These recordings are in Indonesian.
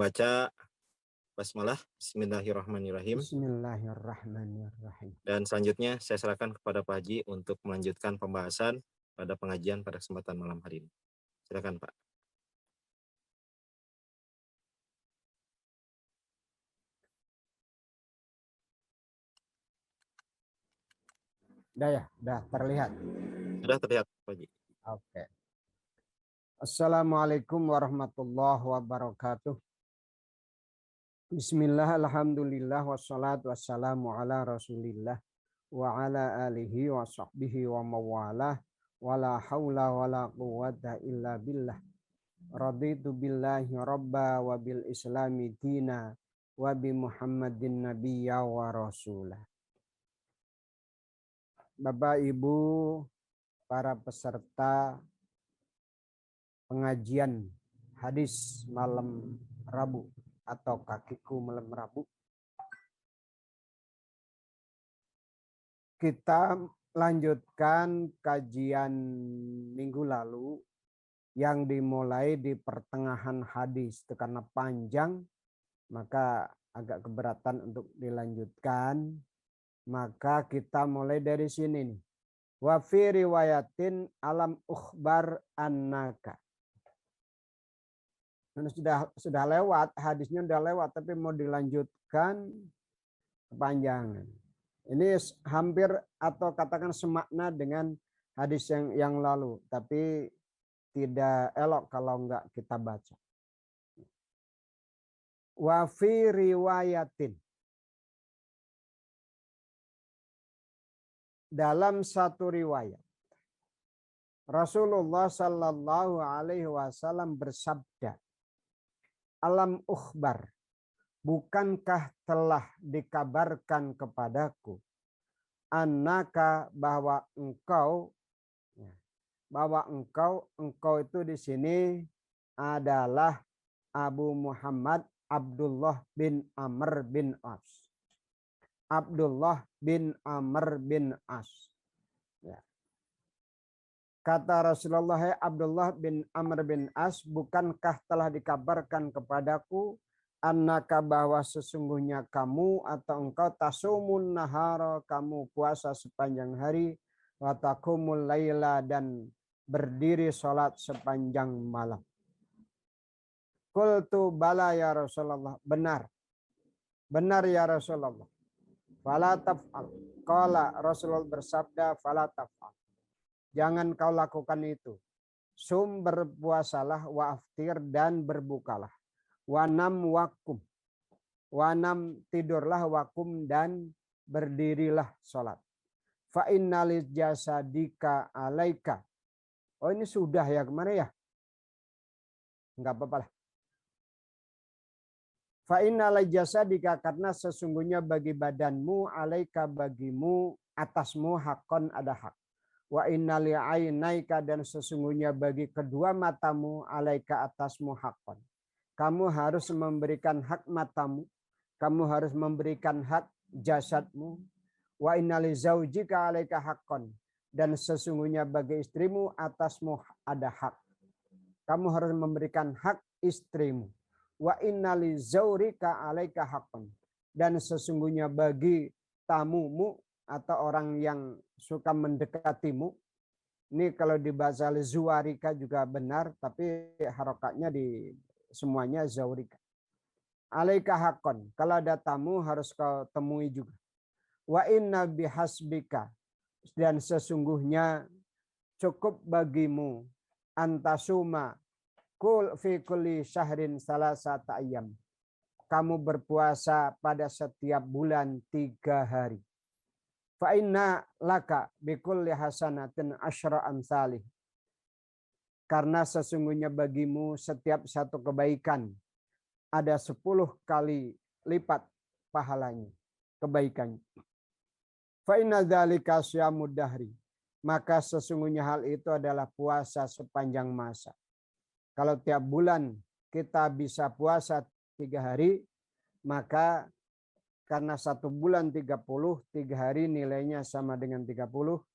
membaca basmalah, bismillahirrahmanirrahim. Bismillahirrahmanirrahim. Dan selanjutnya saya serahkan kepada Pak Haji untuk melanjutkan pembahasan pada pengajian pada kesempatan malam hari ini. Silakan Pak. Dah terlihat. Sudah terlihat Pak Haji. Oke. Assalamualaikum warahmatullahi wabarakatuh. Bismillah, alhamdulillah, wassalatu wassalamu ala rasulillah wa ala alihi wa sahbihi wa mawalah wa la hawla wa la quwwata illa billah. Raditu billahi rabba wa bil islami dina wa bi muhammadin nabiyya wa rasulah. Bapak Ibu para peserta pengajian hadis malam Rabu atau kakiku malam Rabu, kita lanjutkan kajian minggu lalu yang dimulai di pertengahan hadis. Itu karena panjang maka agak keberatan untuk dilanjutkan, maka kita mulai dari sini nih. Wa fi riwayatin alam ukhbar annaka. Sudah lewat, hadisnya sudah lewat, tapi mau dilanjutkan kepanjangan. Ini hampir atau katakan semakna dengan hadis yang lalu, tapi tidak elok kalau enggak kita baca. Wa fi riwayatin. Dalam satu riwayat, Rasulullah Sallallahu Alaihi Wasallam bersabda, alam ukhbar, bukankah telah dikabarkan kepadaku, annaka bahwa engkau itu di sini adalah Abu Muhammad Abdullah bin Amr bin As. Abdullah bin Amr bin As. Ya. Kata Rasulullah, Abdullah bin Amr bin As, bukankah telah dikabarkan kepadaku annaka bahwa sesungguhnya kamu atau engkau tasumun nahara, kamu puasa sepanjang hari, wa taqumul laila, dan berdiri salat sepanjang malam. Qultu bala ya Rasulullah, benar ya Rasulullah. Fala taf'al. Qala, Rasulullah bersabda, fala taf'al. Jangan kau lakukan itu. Sum, berpuasalah, wa aftir, dan berbukalah. Wa nam wakum. Wa nam, tidurlah, wakum, dan berdirilah salat. Fa innal jasadika alaika. Oh, ini sudah ya kemarin ya? Enggak apa-apa lah. Fa innal jasadika, karena sesungguhnya bagi badanmu, alaika, bagimu, atasmu, hakon, ada hak. Wa innali ainaika, dan sesungguhnya bagi kedua matamu, alaika, atasmu, hakon. Kamu harus memberikan hak matamu, kamu harus memberikan hak jasadmu. Wa innali zaujika alaika hakon, dan sesungguhnya bagi istrimu, atasmu ada hak. Kamu harus memberikan hak istrimu. Wa innali zaurika alaika hakon, dan sesungguhnya bagi tamumu atau orang yang suka mendekatimu. Ini kalau dibaca zuwarika juga benar, tapi harokatnya di semuanya zaurika. Alaika hakon, kalau ada tamu harus kau temui juga. Wa inna bihasbika, dan sesungguhnya cukup bagimu, antasuma kul fi kulli syahrin salasata ayyam, kamu berpuasa pada setiap bulan 3 hari. Fa inna laka bikulli hasanatin asyra amsalih, karena sesungguhnya bagimu setiap satu kebaikan ada 10 kali lipat pahalanya, kebaikannya. Fa inna dzalika syamud dahri, maka sesungguhnya hal itu adalah puasa sepanjang masa. Kalau tiap bulan kita bisa puasa 3 hari, maka karena 1 bulan 30, 3 hari nilainya sama dengan 30.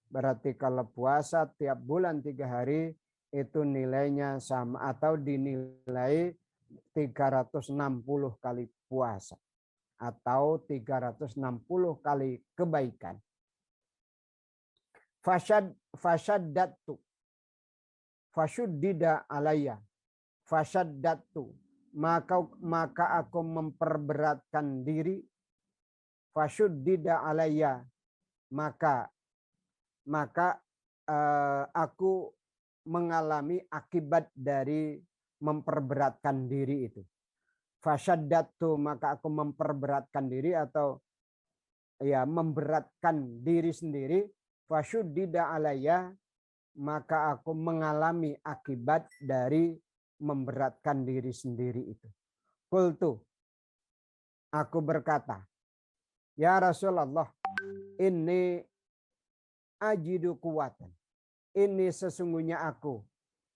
Berarti kalau puasa tiap bulan 3 hari itu nilainya sama atau dinilai 360 kali puasa atau 360 kali kebaikan. Fasyaddatu fashuddida alayya fasyaddatu maka aku memperberatkan diri, fashuddida alayya maka aku mengalami akibat dari memperberatkan diri itu. Fasyaddatu maka aku memperberatkan diri atau ya memberatkan diri sendiri. Fashuddida alayya maka aku mengalami akibat dari memberatkan diri sendiri itu. Qultu aku berkata, ya Rasulullah, ini ajidu kuwatan. Ini sesungguhnya aku.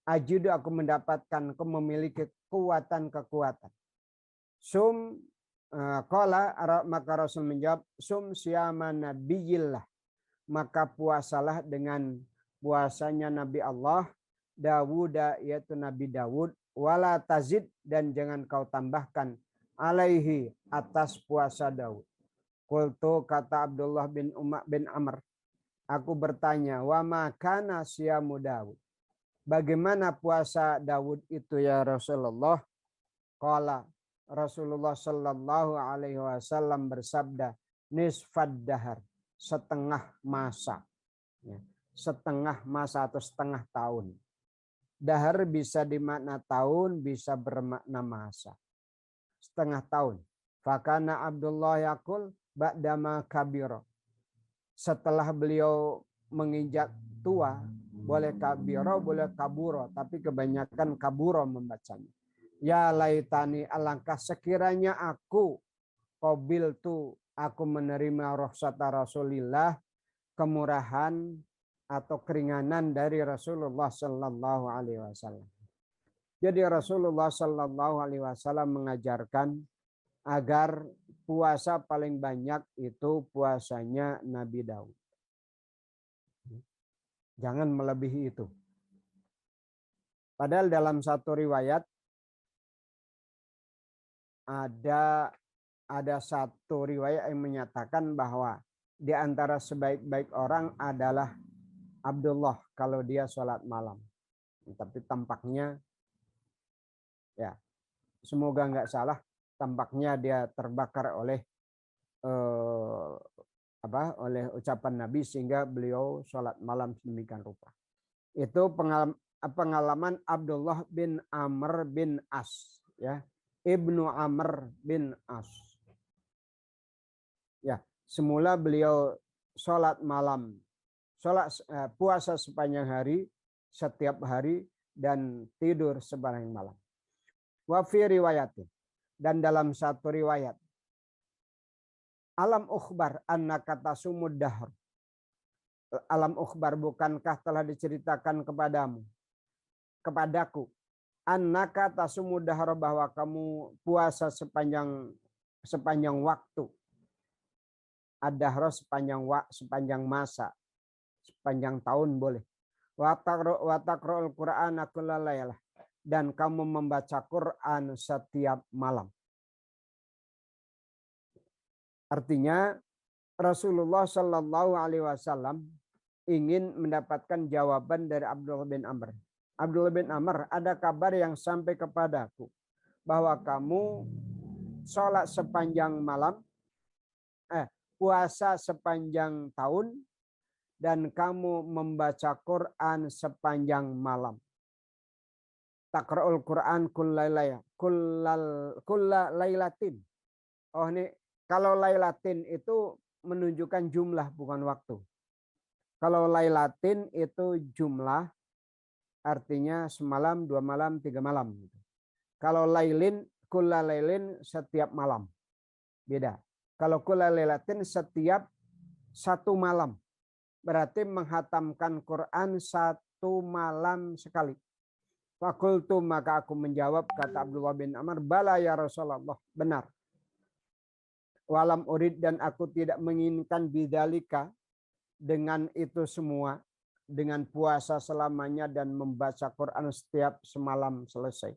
Ajidu aku mendapatkan, aku memiliki kekuatan. Sum qala maka Rasul menjawab, sum siyama nabiyillah. Maka puasalah dengan puasanya Nabi Allah, Dawud yaitu Nabi Dawud, wala tazid dan jangan kau tambahkan alaihi atas puasa Daud. Qultu kata Abdullah bin Amr, aku bertanya, wa ma kana siyamu Daud? Bagaimana puasa Daud itu ya Rasulullah? Qala Rasulullah sallallahu alaihi wasallam bersabda, nisfad dahar, setengah masa. Ya, setengah masa atau setengah tahun. Dahar bisa dimakna tahun, bisa bermakna masa. Setengah tahun. Fakana Abdullah yaqul ba'dama kabiro. Setelah beliau menginjak tua, boleh kabiro, boleh kaburo, tapi kebanyakan kaburo membacanya. Ya laitani, alangkah sekiranya aku qabil tu, aku menerima rukhsata Rasulillah, kemurahan atau keringanan dari Rasulullah sallallahu alaihi wasallam. Jadi Rasulullah sallallahu alaihi wasallam mengajarkan agar puasa paling banyak itu puasanya Nabi Daud. Jangan melebihi itu. Padahal dalam satu riwayat ada satu riwayat yang menyatakan bahwa di antara sebaik-baik orang adalah Abdullah kalau dia sholat malam. Tapi tampaknya ya semoga nggak salah, tampaknya dia terbakar oleh oleh ucapan Nabi sehingga beliau sholat malam sedemikian rupa. Itu pengalaman Abdullah bin Amr bin As, ya, Ibnu Amr bin As. Ya, semula beliau sholat malam, puasa sepanjang hari, setiap hari, dan tidur sepanjang malam. Wa fi riwayatin, dan dalam satu riwayat, alam ukhbar annaka tasumud dahr. Alam ukhbar, bukankah telah diceritakan kepadaku, annaka tasumud dahr, bahwa kamu puasa sepanjang waktu. Ad-dahr sepanjang masa, sepanjang tahun boleh. Wa taqra'ul Qur'ana kulla lailah, dan kamu membaca Quran setiap malam. Artinya Rasulullah Shallallahu Alaihi Wasallam ingin mendapatkan jawaban dari Abdullah bin Amr. Abdullah bin Amr, ada kabar yang sampai kepadaku bahwa kamu sholat sepanjang malam, puasa sepanjang tahun, dan kamu membaca Quran sepanjang malam. Taqra'ul Quran kulla lailatin. Oh, ini kalau lailatin itu menunjukkan jumlah, bukan waktu. Kalau lailatin itu jumlah, artinya semalam, 2 malam, 3 malam. Kalau lailin, kulla lailin, setiap malam. Beda. Kalau kulla lailatin setiap 1 malam. Berarti menghatamkan Quran 1 malam sekali. Fakultu, maka aku menjawab, kata Abdullah bin Amr, bala ya Rasulullah, benar. Walam urid, dan aku tidak menginginkan bidzalika, dengan itu semua, dengan puasa selamanya dan membaca Quran setiap semalam selesai.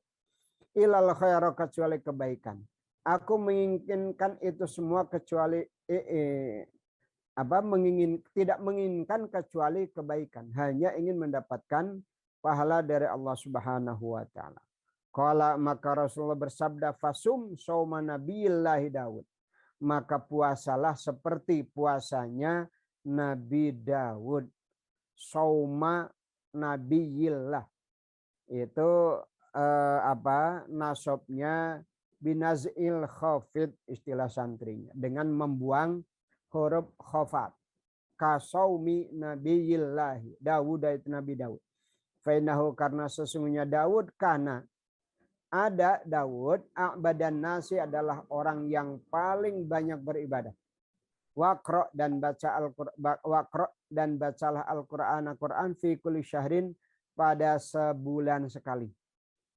ilal khaira kecuali kebaikan. Aku menginginkan itu semua kecuali tidak menginginkan kecuali kebaikan, hanya ingin mendapatkan pahala dari Allah Subhanahu wa taala. Qala maka Rasulullah bersabda fasum sauma nabiyillahi Daud. Maka puasalah seperti puasanya Nabi Daud. Sauma nabiyillah. Itu nasabnya binazil khafid istilah santrinya dengan membuang huruf khafat. Kasaumi nabiyillahi Daud itu Nabi Daud. Fainahu karena sesungguhnya Daud karena ada Daud, a'badan nasi adalah orang yang paling banyak beribadah. Waqra dan baca Al-Qur'an dan bacalah Al-Qur'an fi kulli syahrin pada sebulan sekali.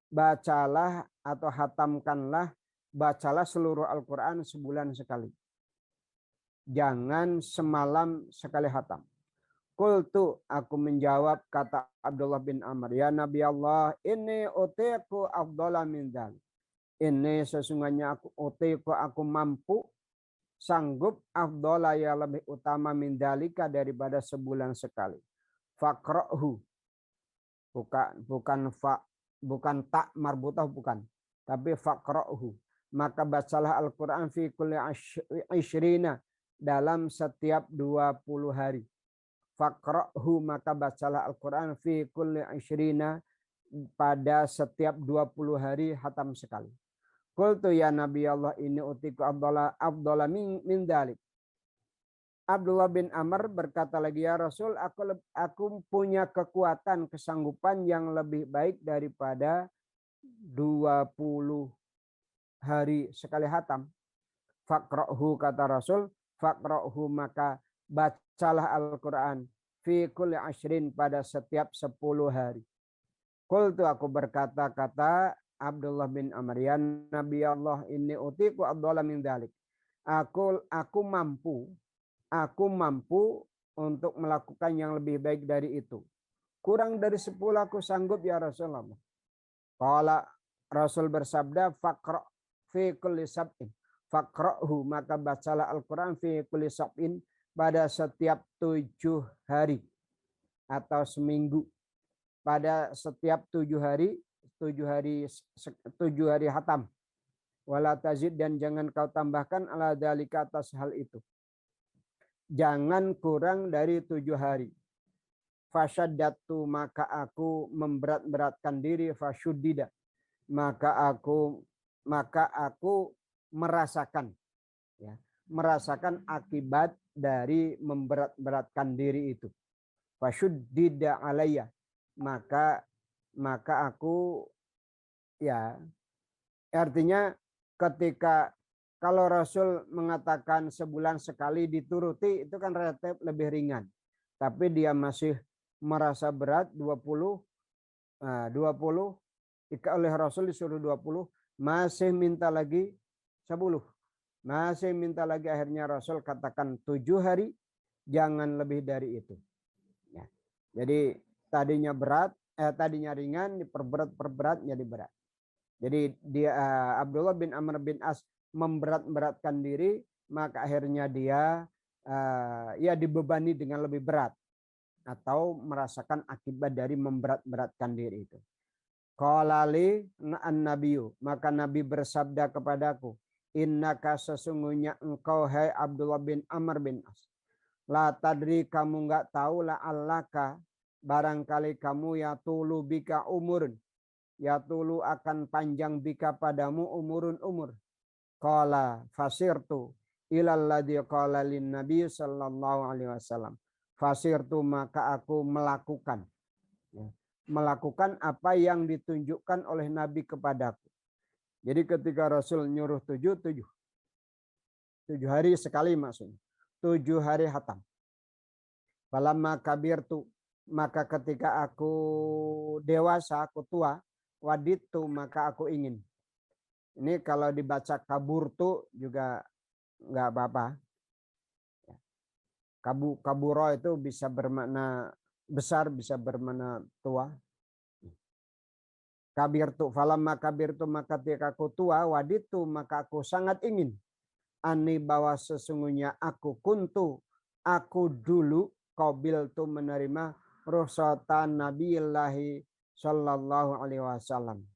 Bacalah atau hatamkanlah, bacalah seluruh Al-Qur'an sebulan sekali. Jangan semalam sekali hatam. Qultu aku menjawab kata Abdullah bin Amr, ya Nabi Allah, ini utiku afdhala min dzalik. Ini sesungguhnya aku mampu sanggup afdhala yang lebih utama min dzalika daripada sebulan sekali. Faqra'hu. Bukan tak marbutah bukan, tapi faqra'hu. Maka bacalah Al-Qur'an fi kulli 20 dalam setiap 20 hari. Faqra'hu maka bacalah Al-Quran fi kulli 20 pada setiap 20 hari hatam sekali. Qultu ya Nabi Allah ini utiku afdhala min dzalik. Abdullah bin Amr berkata lagi ya Rasul aku punya kekuatan kesanggupan yang lebih baik daripada 20 hari sekali hatam. Faqra'hu kata Rasul, faqra'hu maka bacalah Al-Quran fi kulli 20 pada setiap 10 hari. Qultu aku berkata kata Abdullah bin Amr ya Nabi Allah inni utiku afdhala min dzalik. Aku mampu untuk melakukan yang lebih baik dari itu. Kurang dari 10 aku sanggup ya Rasulullah. Qala Rasul bersabda faqra fi kulli sab'in. Faqra'hu maka bacalah Al-Quran fi kulli sab'in pada setiap 7 hari atau seminggu. Pada setiap 7 hari hatam. Wala tazid dan jangan kau tambahkan ala dzalika atas hal itu. Jangan kurang dari 7 hari. Fasyaddatu maka aku memberat-beratkan diri fasyuddida. Maka aku merasakan merasakan akibat dari memberat-beratkan diri itu. Fasyuddida alayya maka aku artinya ketika kalau Rasul mengatakan sebulan sekali dituruti itu kan relatif lebih ringan. Tapi dia masih merasa berat 20 oleh Rasul disuruh 20 masih minta lagi 10. Masih minta lagi akhirnya Rasul katakan 7 hari jangan lebih dari itu. Ya. Jadi tadinya ringan diperberat jadi berat. Jadi dia Abdullah bin Amr bin As memberat-beratkan diri maka akhirnya dia dibebani dengan lebih berat atau merasakan akibat dari memberat-beratkan diri itu. Qala li an-nabiyyu maka Nabi bersabda kepadaku innaka sesungguhnya engkau hai Abdullah bin Amr bin As la tadri kamu enggak tahu la allaka barangkali kamu ya tulu bika umurun ya tulu akan panjang bika padamu umur qala fasirtu ilal ladzi qala lin nabi sallallahu alaihi wasallam fasirtu maka aku melakukan apa yang ditunjukkan oleh Nabi kepadaku. Jadi ketika Rasul nyuruh 7 hari sekali maksudnya. 7 hari hatam. Falamma kabirtu maka ketika aku dewasa, aku tua, waditu maka aku ingin. Ini kalau dibaca kaburtu juga nggak apa-apa. Kaburo itu bisa bermakna besar, bisa bermakna tua. Kabirtu falamma kabirtu maka ketika aku tua, waditu maka aku sangat ingin ani bahwa sesungguhnya aku dulu qabil tu menerima rukhsatan Nabiyillahi sallallahu alaihi wasallam.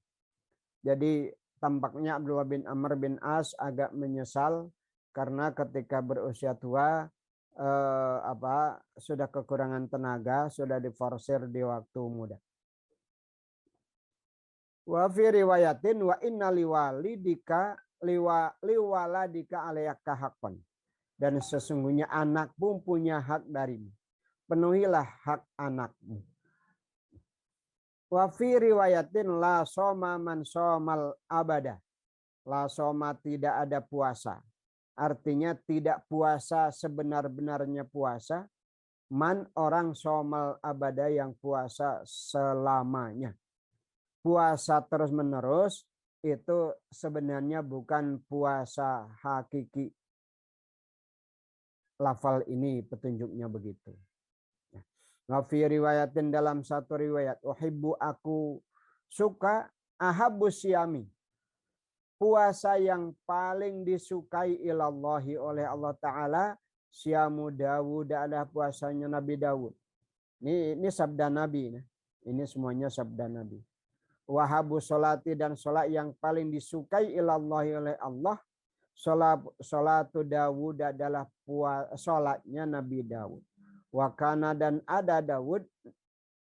Jadi tampaknya Abdullah bin Amr bin As agak menyesal karena ketika berusia tua sudah kekurangan tenaga, sudah diforsir di waktu muda. Wa fi riwayatin wa inna liwaladika alayka haqqan. Dan sesungguhnya anak pun punya hak darimu. Penuhilah hak anakmu. Wa fi riwayatin la soma man somal abada. La soma tidak ada puasa. Artinya tidak puasa sebenar-benarnya puasa. Man orang somal abada yang puasa selamanya. Puasa terus-menerus itu sebenarnya bukan puasa hakiki. Lafal ini petunjuknya begitu. Wa fi riwayatin dalam satu riwayat, uhibbu aku suka ahabbu siyami. Puasa yang paling disukai ilallahi oleh Allah Ta'ala, siyamu Dawud adalah puasanya Nabi Dawud. Ini sabda Nabi. Ini semuanya sabda Nabi. Wahabu sholati dan sholat yang paling disukai ilallahi oleh Allah. Sholatu Dawud adalah sholatnya Nabi Dawud. Wakana dan ada Dawud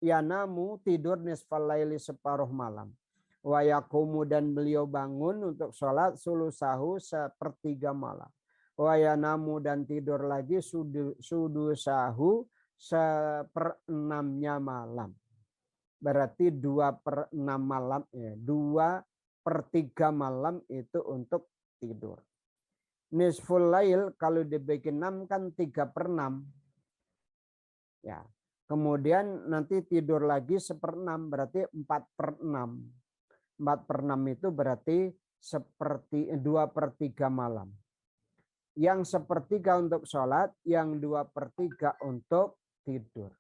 yanamu tidur nisfal laili separuh malam. Wayakumu dan beliau bangun untuk sholat sulusahu sepertiga malam. Wayanamu dan tidur lagi sudusahu seperenamnya malam. Berarti 2/6 malam ya. 2/3 malam itu untuk tidur. Nisful lail kalau dibikin 6 kan 3/6. Ya. Kemudian nanti tidur lagi 1/6 berarti 4/6. 4/6 itu berarti 2/3 malam. Yang 1/3 untuk sholat, yang 2/3 untuk tidur.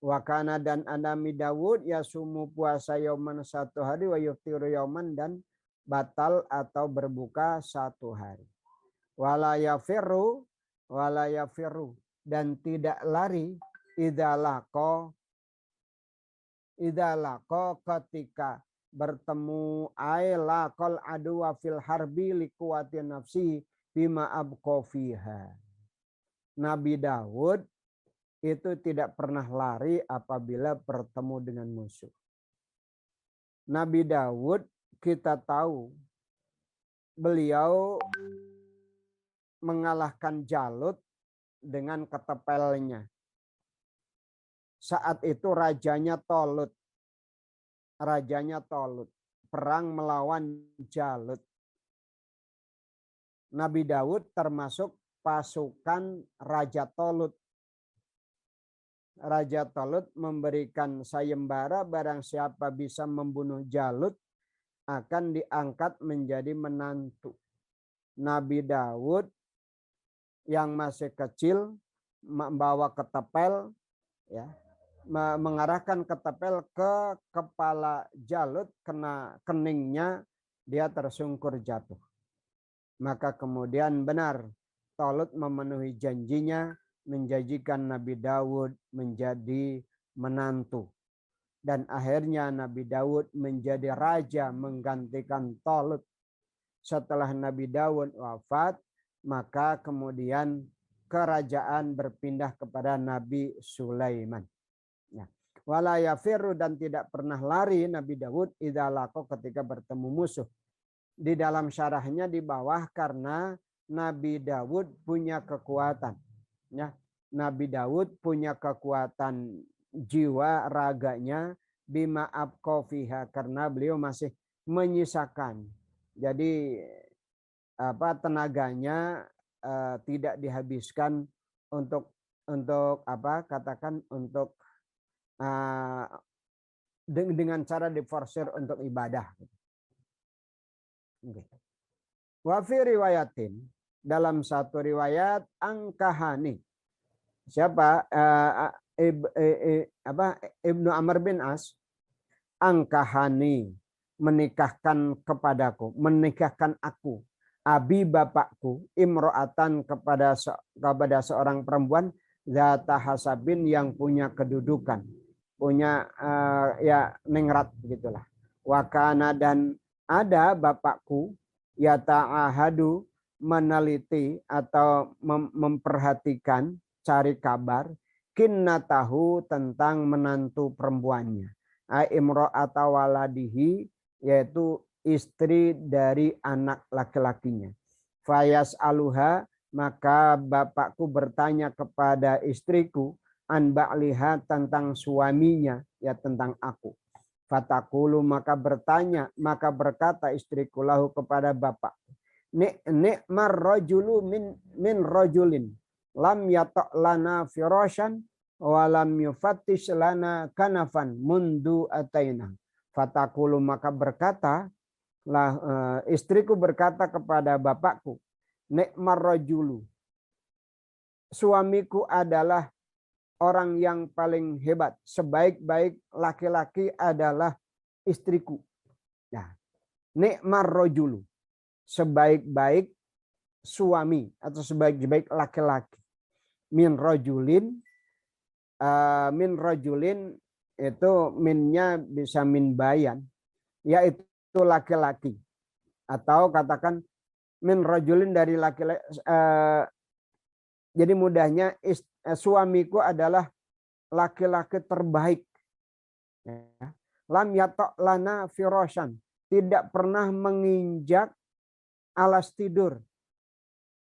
Wakana dan Nabi Dawud yasumu puasa yauman 1 hari wa yuftiru yauman dan batal atau berbuka 1 hari. Wala yafiru dan tidak lari idalako ketika bertemu laqal aduwa fil harbi liquwati nafsi bima abqa fiha. Nabi Dawud itu tidak pernah lari apabila bertemu dengan musuh. Nabi Dawud kita tahu beliau mengalahkan Jalut dengan ketepelnya. Saat itu rajanya Tolut perang melawan Jalut. Nabi Dawud termasuk pasukan Raja Tolut. Raja Tolut memberikan sayembara barang siapa bisa membunuh Jalut akan diangkat menjadi menantu. Nabi Dawud yang masih kecil membawa ketepel, ya, mengarahkan ketepel ke kepala Jalut, kena keningnya, dia tersungkur jatuh. Maka kemudian benar Tolut memenuhi janjinya menjanjikan Nabi Dawud menjadi menantu. Dan akhirnya Nabi Dawud menjadi raja menggantikan Tolut. Setelah Nabi Dawud wafat, maka kemudian kerajaan berpindah kepada Nabi Sulaiman. Ya. Wala yafiru dan tidak pernah lari Nabi Dawud idza laqo ketika bertemu musuh. Di dalam syarahnya di bawah karena Nabi Dawud punya kekuatan. Ya, Nabi Dawud punya kekuatan jiwa raganya bima abqa fiha karena beliau masih menyisakan. Jadi tenaganya tidak dihabiskan untuk dengan cara diforsir untuk ibadah. Wa fi riwayatin dalam satu riwayat angkahani. Siapa? Ibnu Amr bin As angkahani, menikahkan kepadaku, menikahkan aku, abi bapakku, imro'atan kepada seorang perempuan zata hasabin yang punya kedudukan, punya ya ningrat begitulah. Wakana dan ada bapakku ya ta'ahadu meneliti atau memperhatikan cari kabar kinnatahu tentang menantu perempuannya. Imro'ata waladihi yaitu istri dari anak laki-lakinya. Fayas aluha maka bapakku bertanya kepada istriku an ba'liha tentang suaminya ya tentang aku. Fatakulu maka berkata istriku lahu kepada bapak. Ni'mar rajulu min rajulin lam yatak lana firashan walam yufattish lana kanafan mundu ataina. Fatakulu maka istriku berkata kepada bapakku, ni'mar rajulu, suamiku adalah orang yang paling hebat, sebaik-baik laki-laki adalah istriku. Nah, ni'mar rajulu, sebaik-baik suami atau sebaik-baik laki-laki. Min rajulin itu minnya bisa min bayan, yaitu laki-laki. Atau katakan min rajulin dari laki-laki. Jadi mudahnya suamiku adalah laki-laki terbaik. Lam yatok lana firashan, tidak pernah menginjak alas tidur.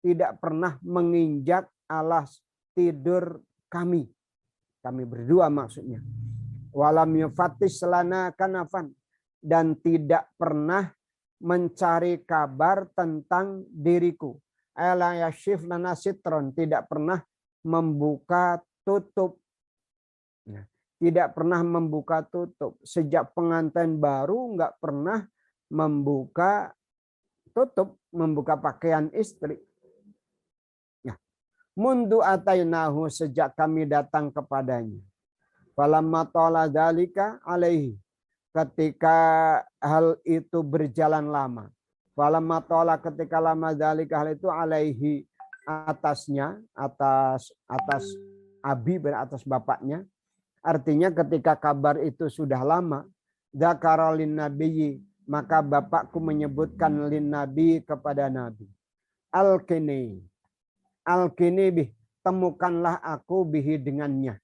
Tidak pernah menginjak alas tidur kami. Kami berdua maksudnya. Walam yufattish lana kanafan, dan tidak pernah mencari kabar tentang diriku. Ala yashif lana sitron, tidak pernah membuka tutup. Tidak pernah membuka tutup. Sejak pengantin baru nggak pernah membuka tutup, membuka pakaian istri. Mundu atainahu, sejak kami datang kepadanya. Falamma tala dzalika alaihi, ketika hal itu berjalan lama. Falamma tala, ketika lama dzalika hal itu alaihi, atasnya, atas abi, atas bapaknya. Artinya ketika kabar itu sudah lama, dzakara lin nabiyyi, maka bapakku menyebutkan lin nabi kepada nabi. Alkini bih, temukanlah aku bihi dengannya.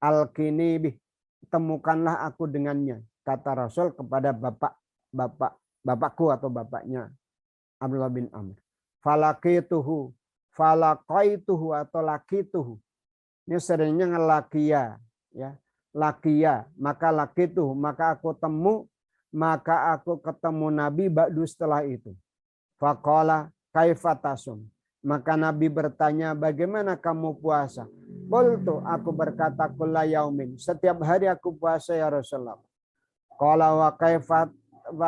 Alkini bih, temukanlah aku dengannya. Kata Rasul kepada bapakku atau bapaknya Abdullah bin Amr. Falaqaituhu atau laqituhu. Ini seringnya ngelakia, ya. Lakia, maka laqituhu, maka aku ketemu Nabi ba'du setelah itu. Faqala kaifa tasum. Maka Nabi bertanya, bagaimana kamu puasa? Qultu, aku berkata, kulla yaumin, setiap hari aku puasa ya Rasulullah. Qala wa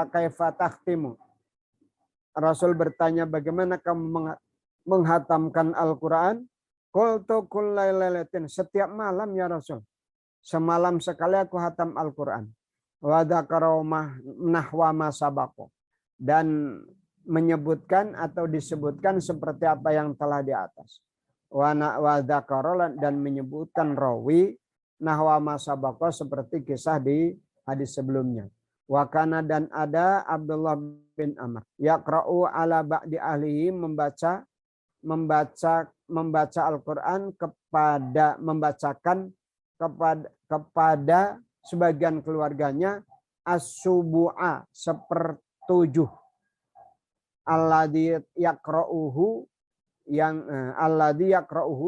kaifa takhtimu. Rasul bertanya, bagaimana kamu menghatamkan Al-Quran? Qultu kulla lailatin, setiap malam ya Rasul. Semalam sekali aku hatam Al-Quran. Wa dzakara nahwa ma sabaqo. Dan menyebutkan atau disebutkan seperti apa yang telah di atas. Wa dzakara, dan menyebutkan rawi nahwa masabaqah seperti kisah di hadis sebelumnya. Wa kana, dan ada Abdullah bin Amr yaqra'u ala ba'di ahlihi, membaca Al-Qur'an membacakan kepada sebagian keluarganya as-subu'a, sepertujuh. Alladzi yaqra'uhu,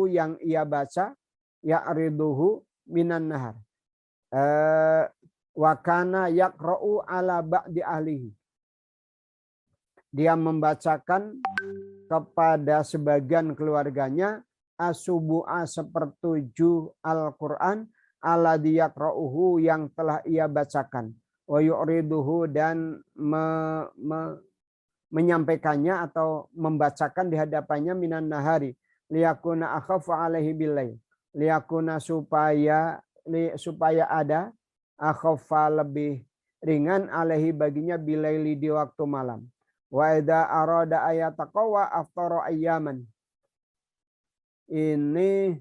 yang ia baca, ya'riduhu minan nahar. Wa kana yaqra'u ala ba'di ahlihi. Dia membacakan kepada sebagian keluarganya as-subu'a, sepertujuh Al-Qur'an, alladzi yaqra'uhu, yang telah ia bacakan. Wa yu'riduhu, dan menyampaikannya atau membacakan di hadapannya minan nahari, liyakuna akhafu alaihi billail, liyakuna supaya ada akhaffa lebih ringan alaihi baginya bilaili di waktu malam. Wa idza arada ayataqawa aftara ayyaman. Ini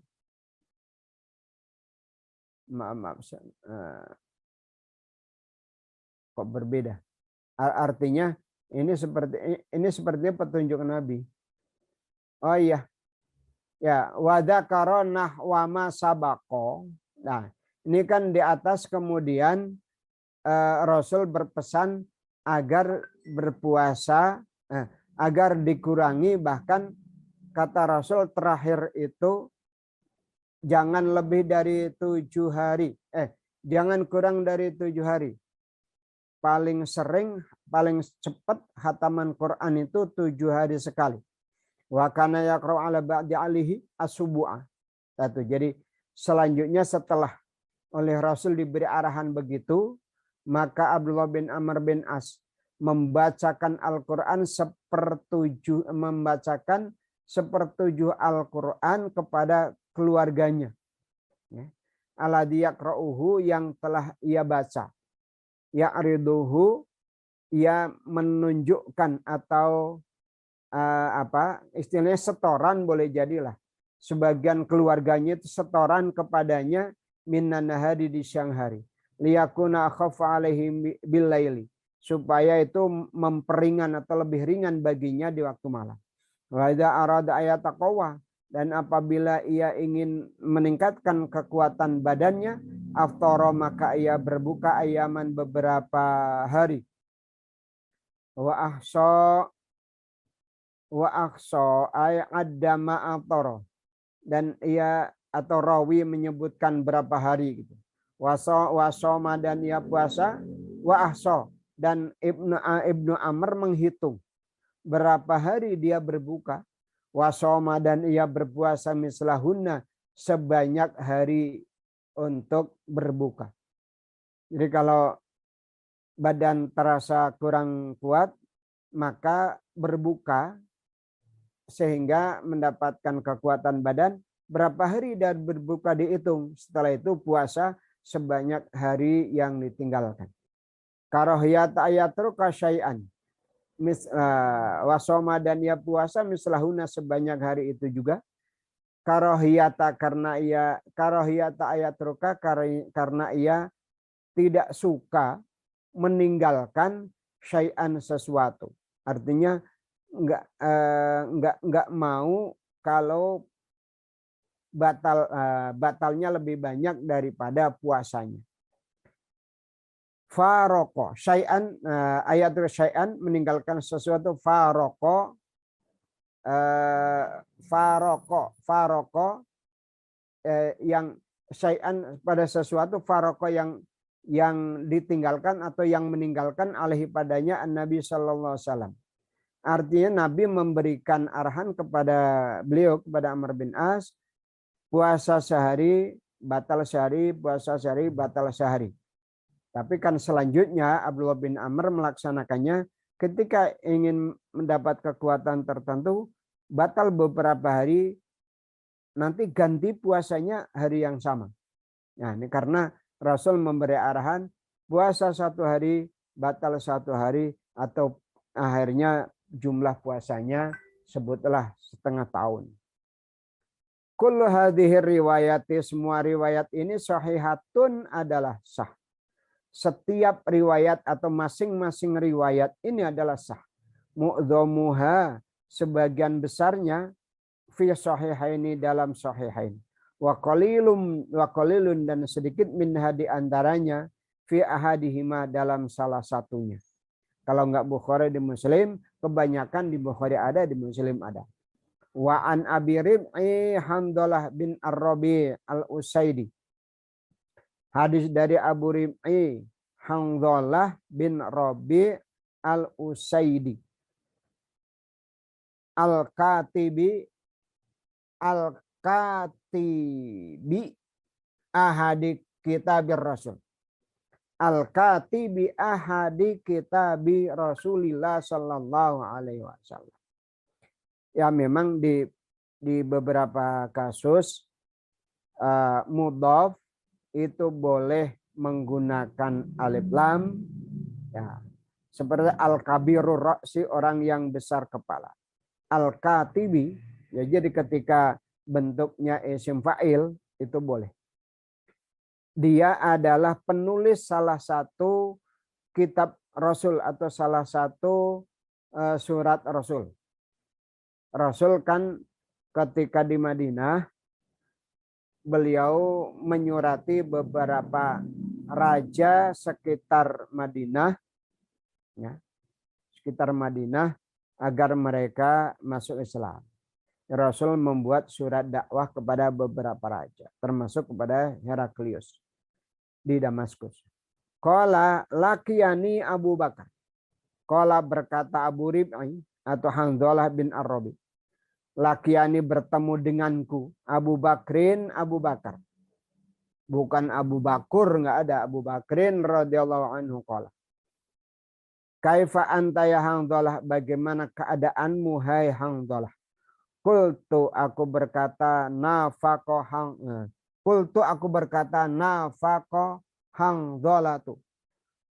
maaf kok berbeda. Artinya ini sepertinya petunjuk Nabi. Oh iya. Ya, wa dzakara nahwa ma sabaqo. Nah, ini kan di atas kemudian Rasul berpesan agar berpuasa, agar dikurangi, bahkan kata Rasul terakhir itu jangan lebih dari 7 hari. Jangan kurang dari 7 hari. Paling sering, paling cepat hataman Quran itu 7 hari sekali. Wa kana yaqra'u ala ba'di alihi as-subu'a. Jadi selanjutnya setelah oleh Rasul diberi arahan begitu, maka Abdullah bin Amr bin As membacakan Al-Quran sepertujuh Al-Quran kepada keluarganya. Alladzi yaqra'uhu, yang telah ia baca. Ya'riduhu, ia menunjukkan atau istilahnya setoran, boleh jadilah. Sebagian keluarganya itu setoran kepadanya minan nahari di siang hari. Liyakuna akhaffa alaihim billaili, supaya itu memperingan atau lebih ringan baginya di waktu malam. Wa idza arada ayataqwa, dan apabila ia ingin meningkatkan kekuatan badannya, aftara, maka ia berbuka ayaman beberapa hari. Wa ahsa ay adama aftara, dan ia atau rawi menyebutkan berapa hari gitu. Wasoma, dan ia puasa. Wa ahsa, dan Ibnu Amr menghitung berapa hari dia berbuka. Wasoma, dan ia berpuasa mislahunna, sebanyak hari untuk berbuka. Jadi kalau badan terasa kurang kuat, maka berbuka sehingga mendapatkan kekuatan badan. Berapa hari dan berbuka dihitung. Setelah itu puasa sebanyak hari yang ditinggalkan. Karahiyat ayatruka syai'an. Wasoma, dan ia puasa mislahuna, sebanyak hari itu juga. Karahiyata, karahiyata ayatruka, karena ia tidak suka meninggalkan syai'an, sesuatu. Artinya enggak mau kalau batalnya lebih banyak daripada puasanya. Faroko syai'an, ayat syai'an, meninggalkan sesuatu. Faroko yang syai'an pada sesuatu. Faroko yang ditinggalkan atau yang meninggalkan alaihi padanya an-Nabi sallallahu alaihi wasallam. Artinya Nabi memberikan arahan kepada beliau, kepada Amr bin As, puasa sehari, batal sehari, puasa sehari, batal sehari. Tapi kan selanjutnya Abdullah bin Amr melaksanakannya ketika ingin mendapat kekuatan tertentu, batal beberapa hari, nanti ganti puasanya hari yang sama. Nah, ini karena Rasul memberi arahan puasa 1 hari, batal 1 hari, atau akhirnya jumlah puasanya sebutlah setengah tahun. Kullu hadhihi riwayati, semua riwayat ini sahihatun, adalah sah. Setiap riwayat atau masing-masing riwayat ini adalah sah. Mu'dhamuha, sebagian besarnya, fi sahihaini, dalam sahihain. Wa qalilun, dan sedikit minha, di antaranya, fi ahadihima, dalam salah satunya. Kalau enggak Bukhari di Muslim, kebanyakan di Bukhari ada, di Muslim ada. Wa an Abi Rib'i Hamdalah bin Ar-Rabi al-Usaidi. Hadis dari Abu Rib'i Hamdalah bin Rabi al-Usaidi. Al-Katibi ahadi kitabir Rasul. Al-Katibi ahadi kitabi Rasulillah sallallahu alaihi wasallam. Ya, memang di beberapa kasus mudhaf itu boleh menggunakan alif lam, ya. Seperti al-kabirur ra'si, orang yang besar kepala. Al-katibi, ya, jadi ketika bentuknya isim fa'il itu boleh. Dia adalah penulis salah satu kitab Rasul atau salah satu surat Rasul. Rasul kan ketika di Madinah, beliau menyurati beberapa raja sekitar Madinah, ya, sekitar Madinah agar mereka masuk Islam. Rasul membuat surat dakwah kepada beberapa raja, termasuk kepada Heraklius di Damaskus. Qala laqiyani Abu Bakar. Qala berkata Abu Rib'i atau Hanzalah bin Ar-Rabi. Laqiyani bertemu denganku Abu Bakrin, Abu Bakar. Bukan Abu Bakur, enggak ada, Abu Bakrin radhiyallahu anhu qala. Kaifa anta ya Hanzalah, bagaimana keadaanmu hai Hanzalah? Qultu aku berkata nafaqo Hanzalatu.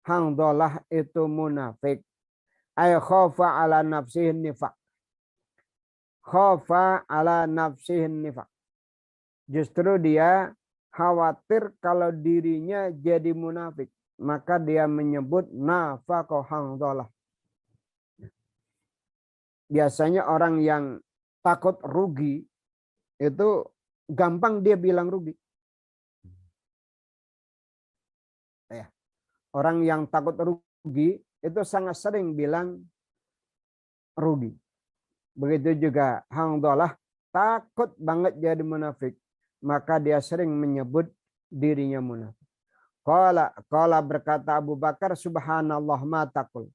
Hanzalah itu munafik. Ay khafa ala nafsihin nifaq. Khafa ala nafsihin nifaq. Justru dia khawatir kalau dirinya jadi munafik. Maka dia menyebut nafaqo Hanzalah. Biasanya orang yang takut rugi itu gampang dia bilang rugi. Ya. Orang yang takut rugi itu sangat sering bilang rugi. Begitu juga Hanzalah takut banget jadi munafik, maka dia sering menyebut dirinya munafik. Qala berkata Abu Bakar, subhanallah ma taqul.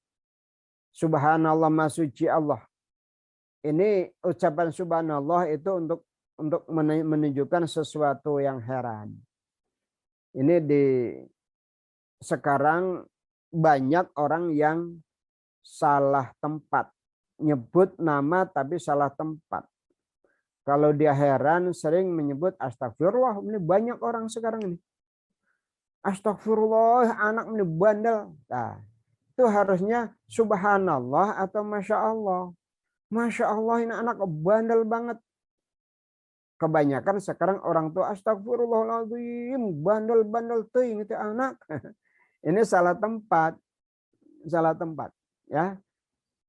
Subhanallah ma suci Allah. Ini ucapan subhanallah itu untuk menunjukkan sesuatu yang heran. Ini sekarang banyak orang yang salah tempat. Nyebut nama tapi salah tempat. Kalau dia heran sering menyebut astagfirullah. Ini banyak orang sekarang ini. Astagfirullah, anak ini bandel. Nah, itu harusnya subhanallah atau masya Allah. Masya Allah, ini anak bandel banget. Kebanyakan sekarang orang tua astagfirullahaladzim, bandel-bandel ting itu anak. Ini salah tempat. Salah tempat, ya.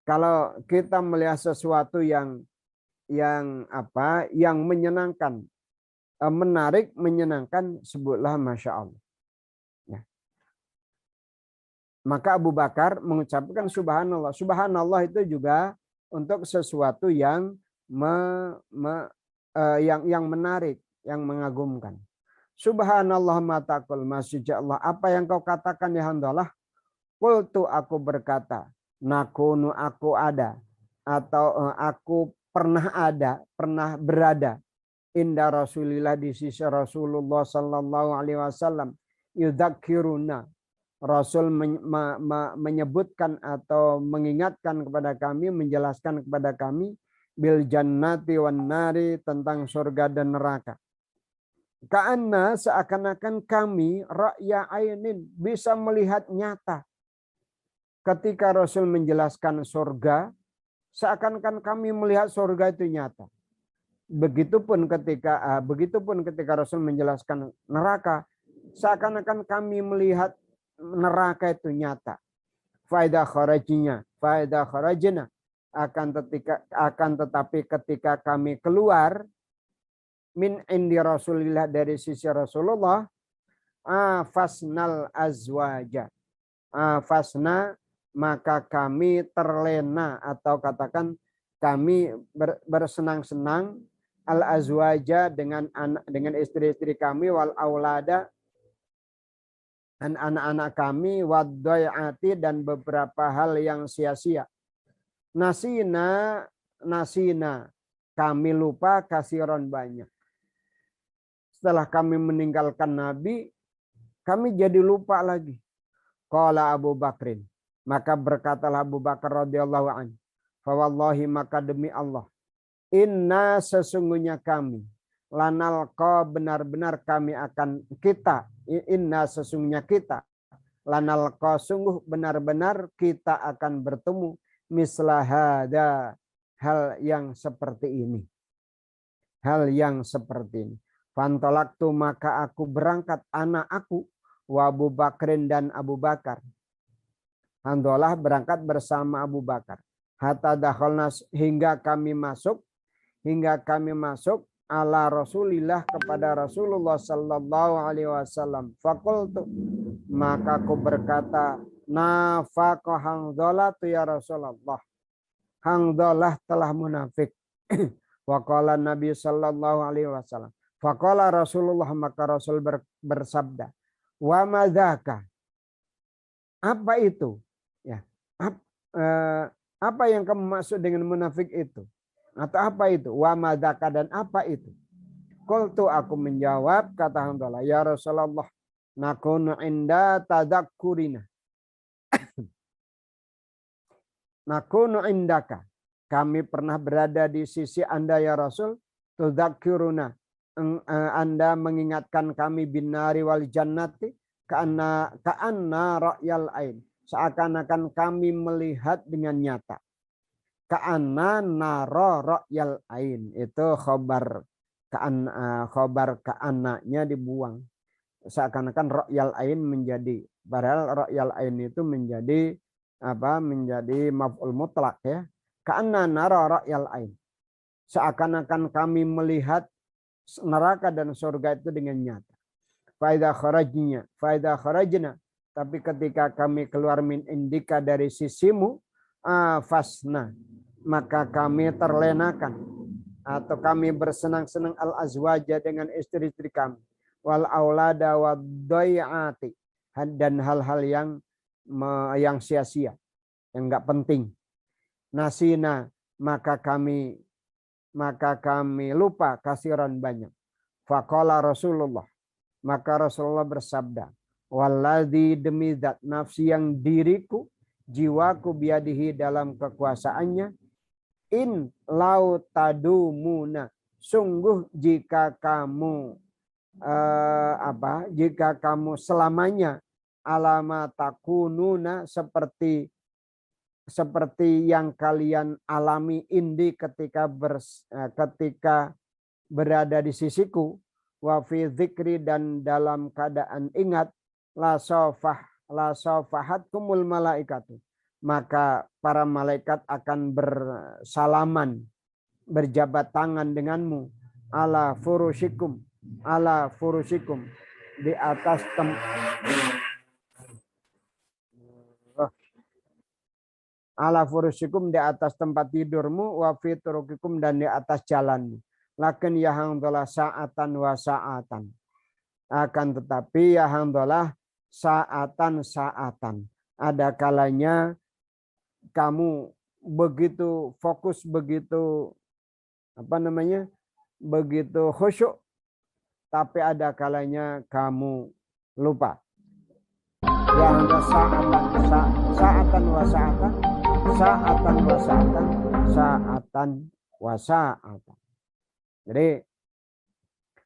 Kalau kita melihat sesuatu yang menyenangkan, menarik, menyenangkan, sebutlah masya Allah. Ya. Maka Abu Bakar mengucapkan subhanallah. Subhanallah itu juga untuk sesuatu yang yang menarik, yang mengagumkan. Subhanallah ma taqul, maksudnya Allah, apa yang kau katakan ya Hanzalah? Qultu, aku berkata, nakunu, aku ada, atau aku pernah berada inda Rasulillah, di sisi Rasulullah sallallahu alaihi wasallam, yudzakiruna, Rasul menyebutkan atau mengingatkan kepada kami, menjelaskan kepada kami bil jannati wan nari, tentang surga dan neraka. Ka'anna, seakan-akan kami ra'ya ainin, bisa melihat nyata. Ketika Rasul menjelaskan surga, seakan-akan kami melihat surga itu nyata. Begitupun ketika Rasul menjelaskan neraka, seakan-akan kami melihat neraka itu nyata. Faedah kharajna, akan tetapi ketika kami keluar min indi Rasulillah, dari sisi Rasulullah, afasnal azwaja, afasna, maka kami terlena, atau katakan kami bersenang-senang, al azwaja, dengan istri-istri kami, wal aulada, dan anak-anak kami, waddai'ati, dan beberapa hal yang sia-sia. Nasina, kami lupa kasiron, banyak. Setelah kami meninggalkan Nabi, kami jadi lupa lagi. Qala Abu Bakrin, maka berkatalah Abu Bakar radhiyallahu anhu, fa wallahi, maka demi Allah, inna, sesungguhnya kami, lanalqa, benar-benar kami akan, kita inna sesungguhnya kita lanalqa sungguh benar-benar kita akan bertemu misla hada hal yang seperti ini. Hal yang seperti ini. Fantolaktu maka aku berangkat anak aku wa Abu Bakrin dan Abu Bakar. Handolah berangkat bersama Abu Bakar. Hatta dakhalna hingga kami masuk ala Rasulillah kepada Rasulullah sallallahu alaihi wasallam. Faqultu maka aku berkata nafaqa Hanzalah ya Rasulullah. Hanzalah telah munafik. Waqala Nabi sallallahu alaihi wasallam. Faqala Rasulullah maka Rasul bersabda, "Wa madzaka?" Apa itu? Ya. Apa yang kamu maksud dengan munafik itu? Atau apa itu? Wa madzaka dan apa itu? Qultu aku menjawab kata Hanzalah, "Ya Rasulullah, nakunu inda tadakkurina." Nakunu indaka. Kami pernah berada di sisi Anda ya Rasul. Tudzakiruna. Anda mengingatkan kami binari wal jannati. Ka'anna ra'yal ain. Seakan-akan kami melihat dengan nyata. Ka'anna nara ra'yal ain. Itu khobar ka'annanya dibuang. Seakan-akan ra'yal ain menjadi. Padahal ra'yal ain itu menjadi menjadi maf'ul mutlak ya. Ka'anna nara ra'yal ain. Seakan-akan kami melihat neraka dan surga itu dengan nyata. Faida kharajna. Tapi ketika kami keluar min indika dari sisimu, fasna. Maka kami terlenakan. Atau kami bersenang-senang al-azwaja dengan istri-istri kami. Wal aulada wa doyati. Dan hal-hal yang sia-sia. Yang enggak penting. Nasina maka kami lupa kasiran banyak. Faqala Rasulullah maka Rasulullah bersabda, "Walladzi demi zat nafsi yang diriku jiwaku biadihi dalam kekuasaannya, in lau tadumuna sungguh jika kamu jika kamu selamanya alama takununa seperti yang kalian alami ketika berada di sisiku wa fi dzikri dan dalam keadaan ingat la safahatkumul malaikatu maka para malaikat akan bersalaman berjabat tangan denganmu ala furushikum di atas ala furushikum di atas tempat tidurmu wa fi turuqikum dan di atas jalanmu. Lakin ya Hanzalah sa'atan wa sa'atan. Akan tetapi ya Hanzalah sa'atan. Ada kalanya kamu begitu fokus, begitu begitu khusyuk, tapi ada kalanya kamu lupa. Ya Hanzalah sa'atan wa sa'atan. Sa'atan wa sa'atan. Jadi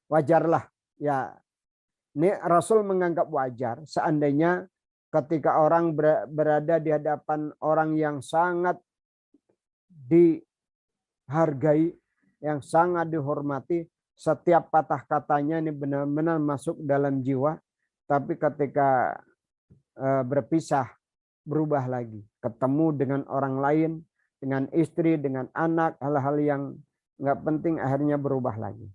wajarlah ya. Ini Rasul menganggap wajar seandainya ketika orang berada di hadapan orang yang sangat dihargai, yang sangat dihormati, setiap patah katanya ini benar-benar masuk dalam jiwa, tapi ketika berpisah berubah lagi, ketemu dengan orang lain, dengan istri, dengan anak, hal-hal yang nggak penting akhirnya berubah lagi.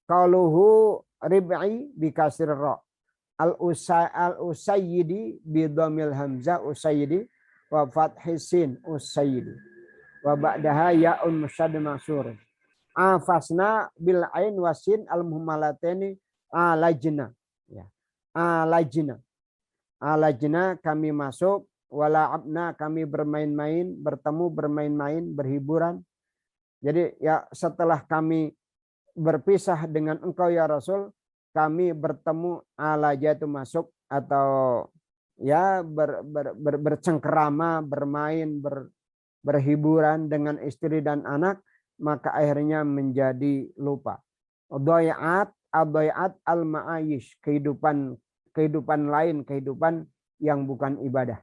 Qaluhu rib'i bi kasir ra. Al-usayyidi bi dhamil hamzah usayyidi wa fathi sin usayyidi. Wa ba'daha ya'un musyad maksur. Afasna bil ain wasin al-muhmalatani alajna. Ya. Alajna kami masuk. Wala'abna kami bermain-main, bermain-main, berhiburan. Jadi ya setelah kami berpisah dengan engkau ya Rasul, kami bertemu alaja itu masuk atau ya bercengkerama, bermain, berhiburan dengan istri dan anak, maka akhirnya menjadi lupa. Adhayat al-ma'ayish, kehidupan kehidupan lain, kehidupan yang bukan ibadah.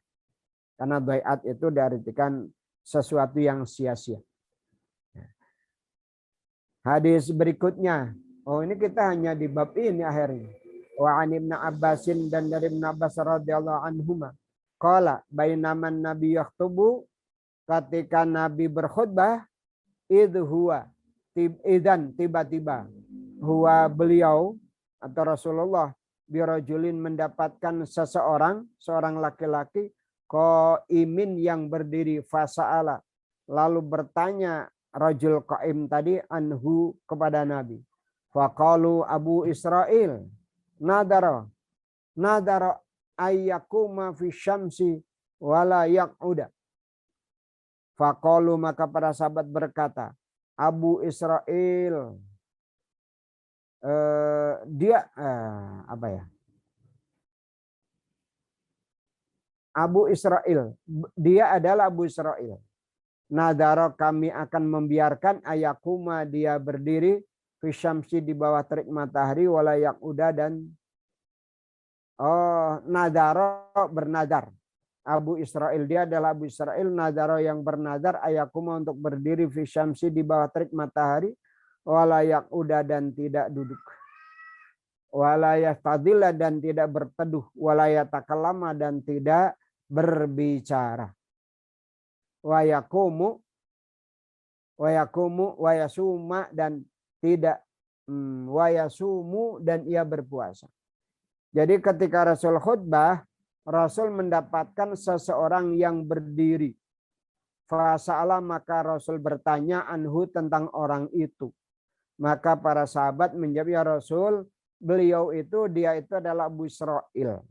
Karena dhai'at itu diartikan sesuatu yang sia-sia. Hadis berikutnya. Oh, ini kita hanya di bab ini akhirnya. Wa an Ibnu Abbasin, dan dari Ibnu Abbas radhiyallahu anhuma. Qala bainaman Nabi yaktubu, ketika Nabi berkhutbah, tiba-tiba huwa beliau atau Rasulullah birajulin mendapatkan seorang laki-laki qaimin yang berdiri, fasa'ala, lalu bertanya rajul qaim tadi anhu kepada Nabi. Faqalu Abu Israil nadara ayyakuma fi syamsi wala yaq'uda. Faqalu, maka para sahabat berkata, Abu Israil Abu Israil, dia adalah Abu Israil. Nadara, kami akan membiarkan ayakuma, dia berdiri, fisyamsi, di bawah terik matahari, walayak uda, dan nadara, bernadar. Abu Israil, dia adalah Abu Israil, nadara, yang bernadar, ayakuma, untuk berdiri, fisyamsi, di bawah terik matahari, walayak uda, dan tidak duduk. Walayat tadila, dan tidak berteduh. Walayat takalama, dan tidak berbicara. Wayakumu wayasuma, dan tidak wayasumu, dan ia berpuasa. Jadi ketika Rasul khutbah, Rasul mendapatkan seseorang yang berdiri. Fasa'ala, maka Rasul bertanya anhu, tentang orang itu. Maka para sahabat menjawab, ya Rasul, beliau itu, dia itu adalah Abu Israil.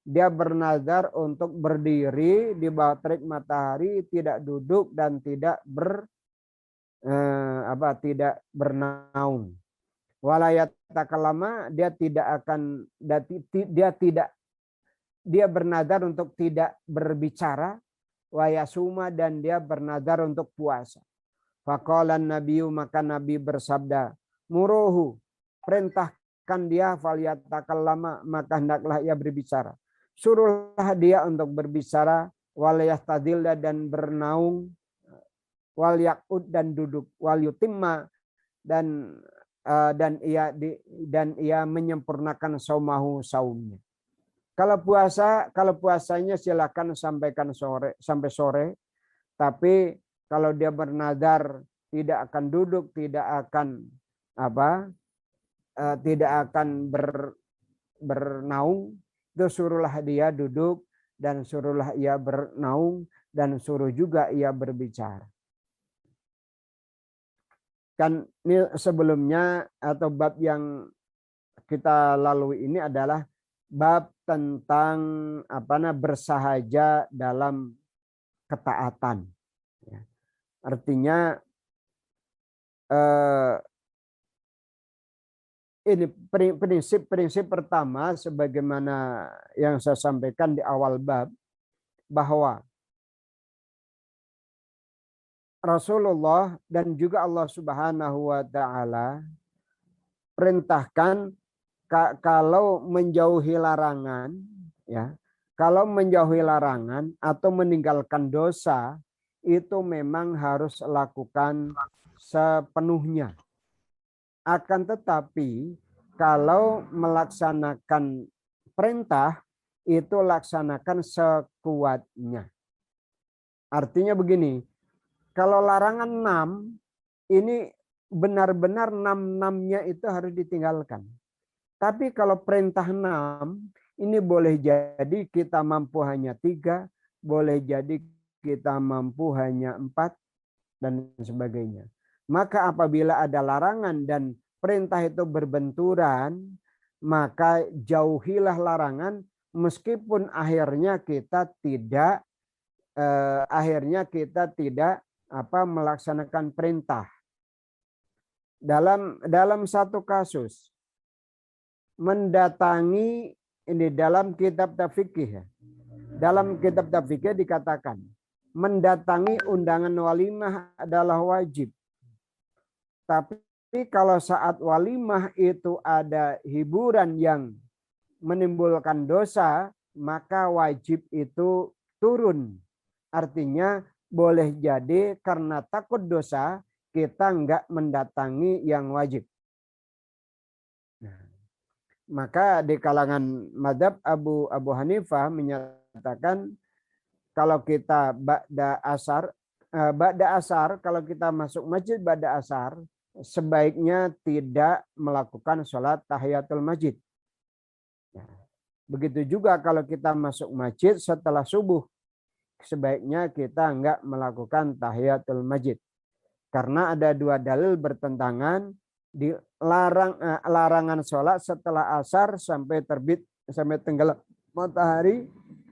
Dia bernazar untuk berdiri di bawah terik matahari, tidak duduk dan tidak tidak bernaung. Walayat takalama, dia bernazar untuk tidak berbicara. Wayasuma, dan dia bernazar untuk puasa. Faqalan Nabiyu, maka Nabi bersabda, muruhu, perintahkan dia, falyatakallama, maka hendaklah ia berbicara. Suruhlah dia untuk berbicara, walayastadilla, dan bernaung, walyaqud, dan duduk, walyutimma, dan ia menyempurnakan saumahu, saumnya. Kalau puasanya silakan sampaikan sampai sore, tapi kalau dia bernadar tidak akan duduk, tidak akan bernaung, itu suruhlah dia duduk, dan suruhlah ia bernaung, dan suruh juga ia berbicara. Kan ini sebelumnya, atau bab yang kita lalui ini adalah bab tentang bersahaja dalam ketaatan. Artinya ini prinsip pertama, sebagaimana yang saya sampaikan di awal bab, bahwa Rasulullah dan juga Allah Subhanahu wa taala perintahkan kalau menjauhi larangan, ya, kalau menjauhi larangan atau meninggalkan dosa, itu memang harus lakukan sepenuhnya. Akan tetapi kalau melaksanakan perintah, itu laksanakan sekuatnya. Artinya begini, kalau larangan 6, ini benar-benar 6-6-nya itu harus ditinggalkan. Tapi kalau perintah 6, ini boleh jadi kita mampu hanya 3, boleh jadi kita mampu hanya 4, dan sebagainya. Maka apabila ada larangan dan perintah itu berbenturan, maka jauhilah larangan, meskipun akhirnya kita tidak melaksanakan perintah. Dalam satu kasus, mendatangi, ini dalam kitab fikih, dalam kitab fikih dikatakan mendatangi undangan walimah adalah wajib. Tapi kalau saat walimah itu ada hiburan yang menimbulkan dosa, maka wajib itu turun. Artinya boleh jadi karena takut dosa, kita enggak mendatangi yang wajib. Nah, maka di kalangan madhab Abu Hanifah menyatakan kalau kita ba'da asar, kalau kita masuk masjid ba'da asar, sebaiknya tidak melakukan sholat tahiyatul masjid. Nah, begitu juga kalau kita masuk masjid setelah subuh, sebaiknya kita enggak melakukan tahiyatul masjid. Karena ada dua dalil bertentangan, larangan sholat setelah asar sampai tenggelam matahari,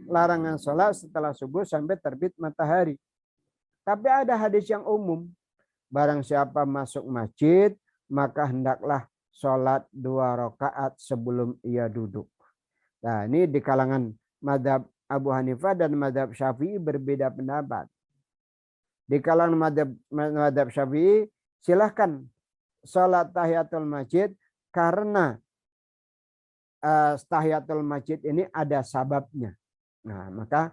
larangan sholat setelah subuh sampai terbit matahari. Tapi ada hadis yang umum, barang siapa masuk masjid maka hendaklah sholat 2 rakaat sebelum ia duduk. Nah, ini di kalangan madhab Abu Hanifah dan madhab Syafi'i berbeda pendapat. Di kalangan madhab Syafi'i silahkan sholat tahiyatul masjid karena tahiyatul masjid ini ada sababnya. Nah, maka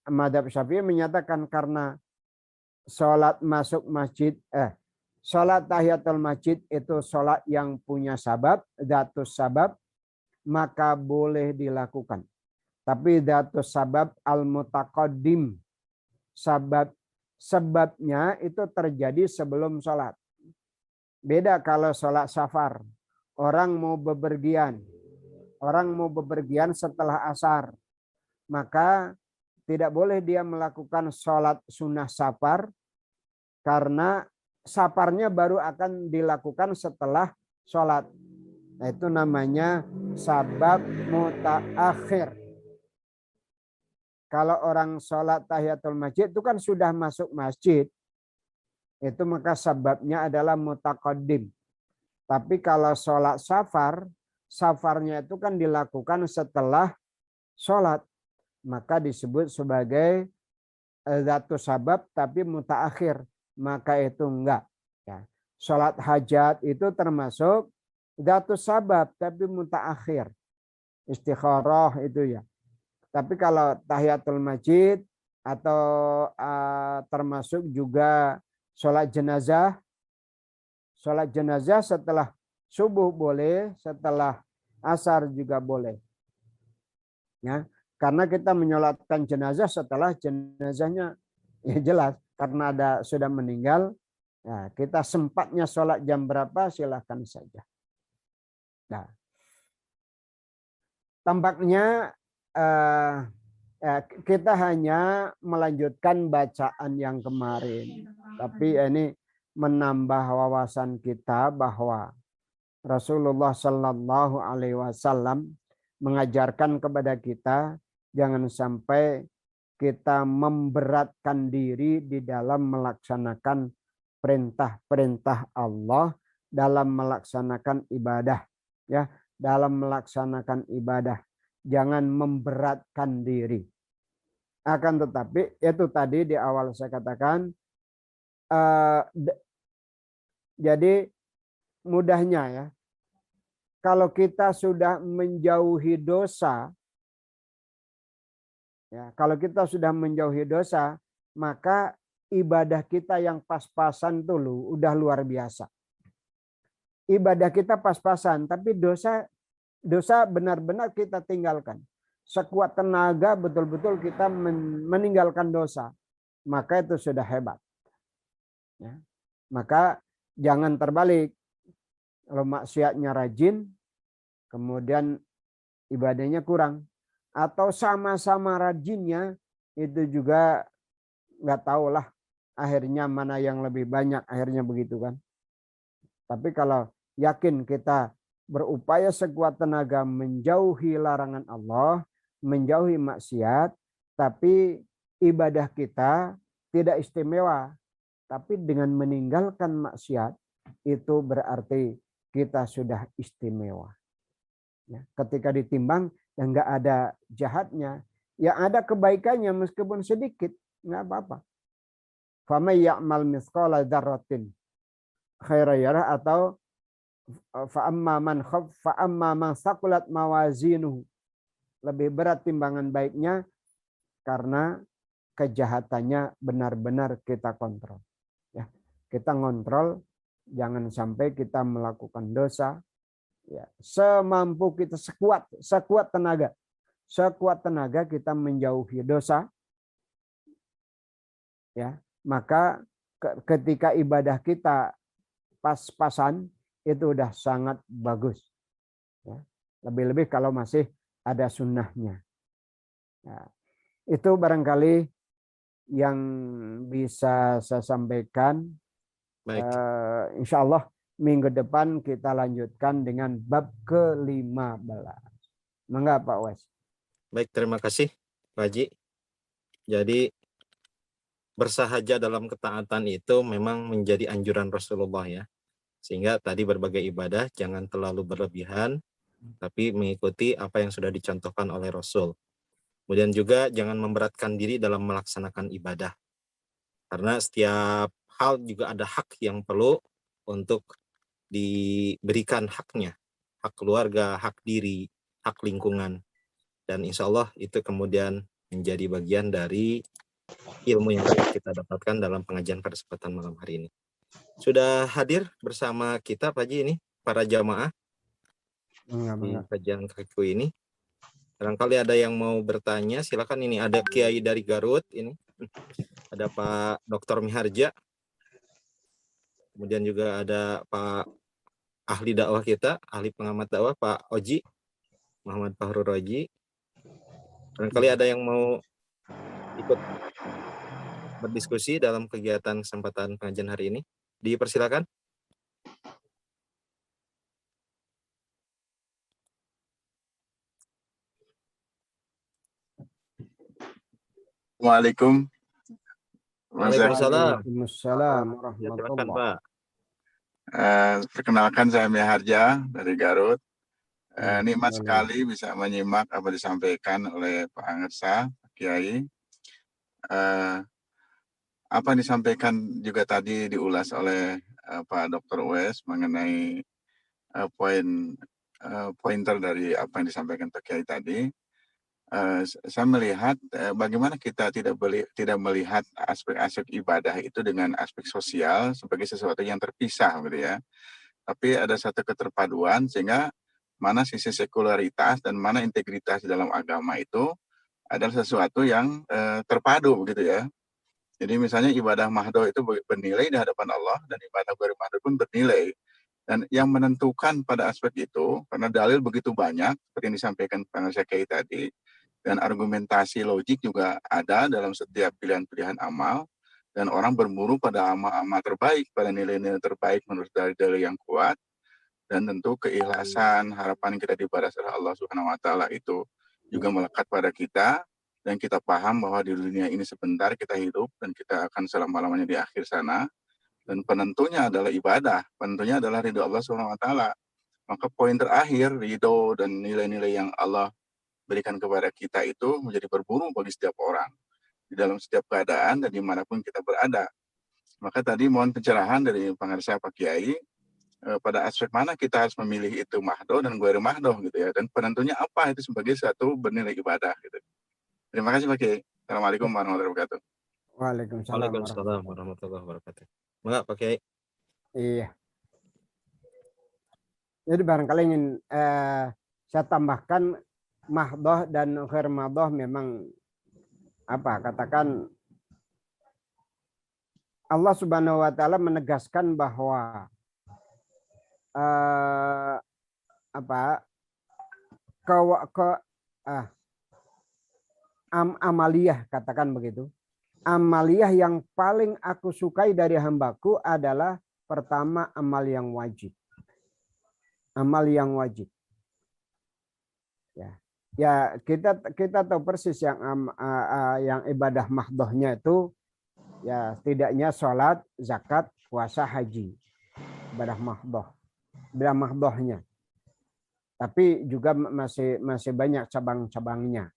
madhab Syafi'i menyatakan karena sholat masuk masjid, sholat tahiyatul masjid itu sholat yang punya sabab, datus sabab, maka boleh dilakukan. Tapi datus sabab al-mutaqaddim, sebabnya itu terjadi sebelum sholat. Beda kalau sholat safar. Orang mau bepergian setelah asar. Maka tidak boleh dia melakukan sholat sunnah safar karena safarnya baru akan dilakukan setelah sholat. Nah, itu namanya sabab mutaakhir. Kalau orang sholat tahiyatul masjid itu kan sudah masuk masjid, itu maka sababnya adalah mutaqaddim. Tapi kalau sholat safar, safarnya itu kan dilakukan setelah sholat, maka disebut sebagai datus sabab tapi mutaakhir, maka itu enggak. Ya. Sholat hajat itu termasuk datus sabab tapi mutaakhir, istikharah itu ya. Tapi kalau tahiyatul masjid atau termasuk juga sholat jenazah setelah subuh boleh, setelah asar juga boleh. Ya, karena kita menyolatkan jenazah setelah jenazahnya ya jelas karena sudah meninggal. Ya, kita sempatnya sholat jam berapa silahkan saja. Nah, tampaknya kita hanya melanjutkan bacaan yang kemarin, tapi ini menambah wawasan kita bahwa Rasulullah Shallallahu Alaihi Wasallam mengajarkan kepada kita jangan sampai kita memberatkan diri di dalam melaksanakan perintah-perintah Allah, dalam melaksanakan ibadah, ya, dalam melaksanakan ibadah. Jangan memberatkan diri. Akan tetapi itu tadi di awal saya katakan, jadi mudahnya ya, kalau kita sudah menjauhi dosa, ya, kalau kita sudah menjauhi dosa, maka ibadah kita yang pas-pasan dulu udah luar biasa. Ibadah kita pas-pasan, tapi dosa benar-benar kita tinggalkan. Sekuat tenaga betul-betul kita meninggalkan dosa, maka itu sudah hebat. Ya. Maka jangan terbalik. Kalau maksiatnya rajin, kemudian ibadahnya kurang. Atau sama-sama rajinnya, itu juga nggak tahulah akhirnya mana yang lebih banyak, akhirnya begitu kan. Tapi kalau yakin kita berupaya sekuat tenaga menjauhi larangan Allah, menjauhi maksiat, tapi ibadah kita tidak istimewa. Tapi dengan meninggalkan maksiat, itu berarti kita sudah istimewa. Ya, ketika ditimbang dan nggak ada jahatnya, ya ada kebaikannya meskipun sedikit, nggak apa-apa. Faman ya'mal mithqala dzarratin khairan yarah, atau fa amma man khaf fa amma man saqulat mawazinuhu, lebih berat timbangan baiknya karena kejahatannya benar-benar kita kontrol. Ya, kita ngontrol jangan sampai kita melakukan dosa. Ya, semampu kita, sekuat tenaga kita menjauhi dosa. Ya, maka ketika ibadah kita pas-pasan itu udah sangat bagus. Ya, lebih-lebih kalau masih ada sunnahnya. Ya, itu barangkali yang bisa saya sampaikan. Baik, Insya Allah minggu depan kita lanjutkan dengan bab ke-15. Mangga Pak Wes. baik, terima kasih Pak Haji. Jadi bersahaja dalam ketaatan itu memang menjadi anjuran Rasulullah ya. Sehingga tadi berbagai ibadah jangan terlalu berlebihan, tapi mengikuti apa yang sudah dicontohkan oleh Rasul. Kemudian juga jangan memberatkan diri dalam melaksanakan ibadah. Karena setiap hal juga ada hak yang perlu untuk diberikan haknya. Hak keluarga, hak diri, hak lingkungan. Dan insya Allah itu kemudian menjadi bagian dari ilmu yang dapat kita dapatkan dalam pengajian pada kesempatan malam hari ini. Sudah hadir bersama kita Pak Haji ini, para jamaah di kajian KQ ini. Barangkali ada yang mau bertanya, silakan. Ini ada Kiai dari Garut ini. Ada Pak Dr. Miharja. Kemudian juga ada Pak ahli dakwah kita, ahli pengamat dakwah Pak Oji, Muhammad Fahrur Oji. Barangkali ada yang mau ikut berdiskusi dalam kegiatan kesempatan pengajian hari ini. Dipersilakan. Assalamualaikum. Waalaikumsalam. Waalaikumsalam Ya, silakan warahmatullahi. Pak. Perkenalkan saya Miharja dari Garut. Nikmat Boleh. sekali bisa menyimak apa disampaikan oleh Pak Angersa, Pak Kiai. Apa yang disampaikan juga tadi diulas oleh Pak Dr. Wes mengenai pointer dari apa yang disampaikan Pak Kiai tadi. Saya melihat bagaimana kita tidak melihat aspek-aspek ibadah itu dengan aspek sosial sebagai sesuatu yang terpisah, gitu ya. Tapi ada satu keterpaduan sehingga mana sisi sekularitas dan mana integritas dalam agama itu adalah sesuatu yang terpadu, begitu ya. Jadi misalnya ibadah mahdoh itu bernilai di hadapan Allah dan ibadah ghairi mahdoh pun bernilai. Dan yang menentukan pada aspek itu karena dalil begitu banyak seperti yang disampaikan Pak Syekh tadi. Dan argumentasi logik juga ada dalam setiap pilihan-pilihan amal. Dan orang berburu pada amal-amal terbaik, pada nilai-nilai terbaik menurut dalil yang kuat. Dan tentu keikhlasan, harapan kita dibalas oleh Allah Subhanahu wa Ta'ala itu juga melekat pada kita. Dan kita paham bahwa di dunia ini sebentar kita hidup dan kita akan selama-lamanya di akhir sana. Dan penentunya adalah ibadah, penentunya adalah ridho Allah Subhanahu wa Ta'ala. Maka poin terakhir, ridho dan nilai-nilai yang Allah berikan kepada kita itu menjadi berburu bagi setiap orang di dalam setiap keadaan dan dimanapun kita berada. Maka tadi mohon pencerahan dari pengarsa Pak Kiai pada aspek mana kita harus memilih itu mahdoh dan ghairi mahdoh, gitu ya, dan penentunya apa itu sebagai satu bernilai ibadah, gitu. Terima kasih Pak Kiai. Assalamualaikum warahmatullahi wabarakatuh. Waalaikumsalam Waalaikumsalam warahmatullahi wabarakatuh. Enggak, Pak Kiai. Iya. Jadi barangkali ingin saya tambahkan mahdoh dan ghair mahdoh memang katakan Allah Subhanahu wa Ta'ala menegaskan bahwa amaliyah, katakan begitu. Amaliyah yang paling aku sukai dari hambaku adalah pertama amal yang wajib. Amal yang wajib. Ya, kita tahu persis yang ibadah mahdohnya itu ya setidaknya sholat, zakat, puasa, haji. Ibadah mahdohnya. Tapi juga masih banyak cabang-cabangnya.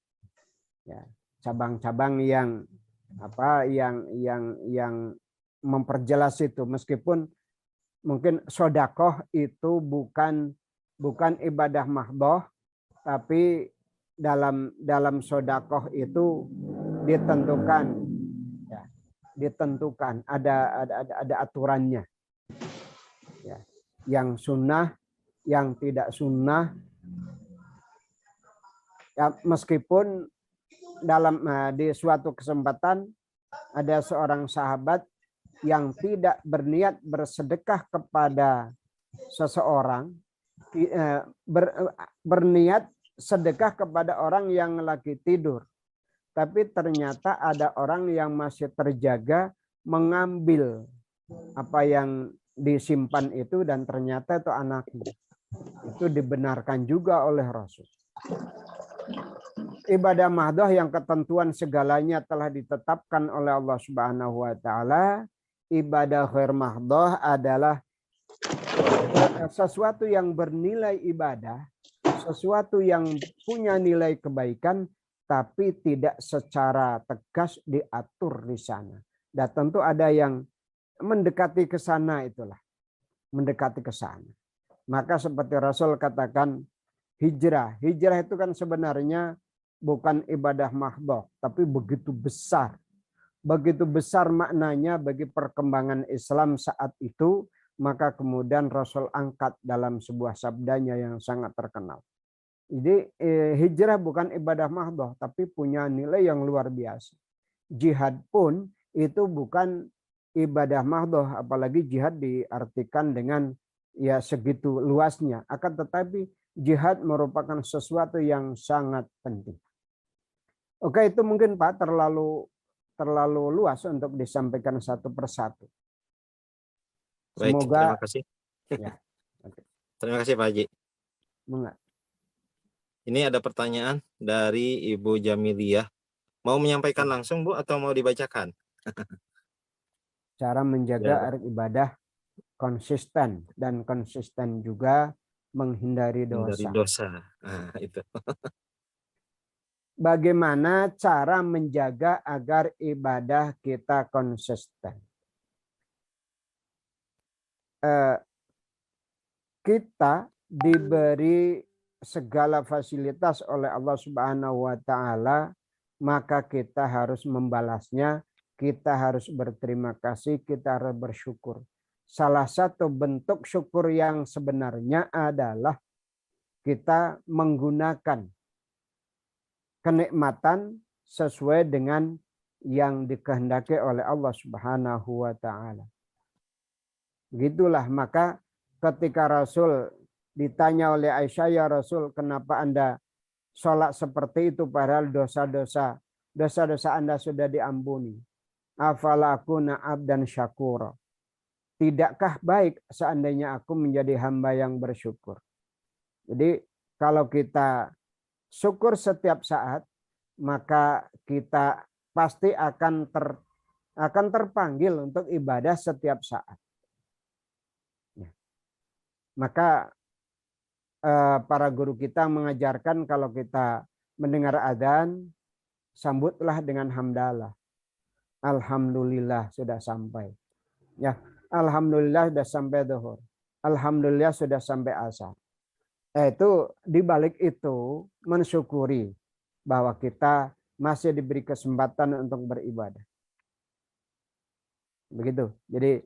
Ya, cabang-cabang yang yang memperjelas itu, meskipun mungkin sodakoh itu bukan ibadah mahdhoh, tapi dalam sodakoh itu ditentukan, ya, ditentukan ada aturannya, ya. Yang sunnah, yang tidak sunnah, ya, meskipun di suatu kesempatan ada seorang sahabat yang tidak berniat bersedekah kepada seseorang, berniat sedekah kepada orang yang lagi tidur, tapi ternyata ada orang yang masih terjaga mengambil apa yang disimpan itu, dan ternyata itu anaknya. Itu dibenarkan juga oleh Rasul. Ibadah mahdhoh yang ketentuan segalanya telah ditetapkan oleh Allah Subhanahu wa taala. Ibadah ghair mahdhoh adalah sesuatu yang bernilai ibadah, sesuatu yang punya nilai kebaikan, tapi tidak secara tegas diatur di sana. Dan tentu ada yang mendekati ke sana, itulah. Mendekati ke sana. Maka seperti Rasul katakan, hijrah. Hijrah itu kan sebenarnya bukan ibadah mahdhoh, tapi begitu besar. Begitu besar maknanya bagi perkembangan Islam saat itu, maka kemudian Rasul angkat dalam sebuah sabdanya yang sangat terkenal. Jadi hijrah bukan ibadah mahdhoh, tapi punya nilai yang luar biasa. Jihad pun itu bukan ibadah mahdhoh, apalagi jihad diartikan dengan ya segitu luasnya. Akan tetapi jihad merupakan sesuatu yang sangat penting. Oke, itu mungkin Pak terlalu luas untuk disampaikan satu persatu. Baik, Semoga terima kasih. ya. Oke. Terima kasih Pak Haji. Enggak. Ini ada pertanyaan dari Ibu Jamiliyah. Mau menyampaikan langsung Bu atau mau dibacakan? Cara menjaga ibadah konsisten, dan konsisten juga menghindari Dari dosa. dosa. Nah, itu. Bagaimana cara menjaga agar ibadah kita konsisten? Kita diberi segala fasilitas oleh Allah Subhanahu wa taala, maka kita harus membalasnya, kita harus berterima kasih, kita harus bersyukur. Salah satu bentuk syukur yang sebenarnya adalah kita menggunakan kenikmatan sesuai dengan yang dikehendaki oleh Allah Subhanahu wa taala. Begitulah, maka ketika Rasul ditanya oleh Aisyah, ya Rasul, kenapa Anda sholat seperti itu padahal dosa-dosa Anda sudah diampuni? Afala akuna abdan syakura. Tidakkah baik seandainya aku menjadi hamba yang bersyukur? Jadi kalau kita syukur setiap saat, maka kita pasti akan terpanggil untuk ibadah setiap saat. Maka para guru kita mengajarkan kalau kita mendengar adzan, sambutlah dengan hamdalah. Alhamdulillah sudah sampai. Ya, alhamdulillah sudah sampai zuhur. Alhamdulillah sudah sampai asar. Itu di balik itu mensyukuri bahwa kita masih diberi kesempatan untuk beribadah. Begitu. Jadi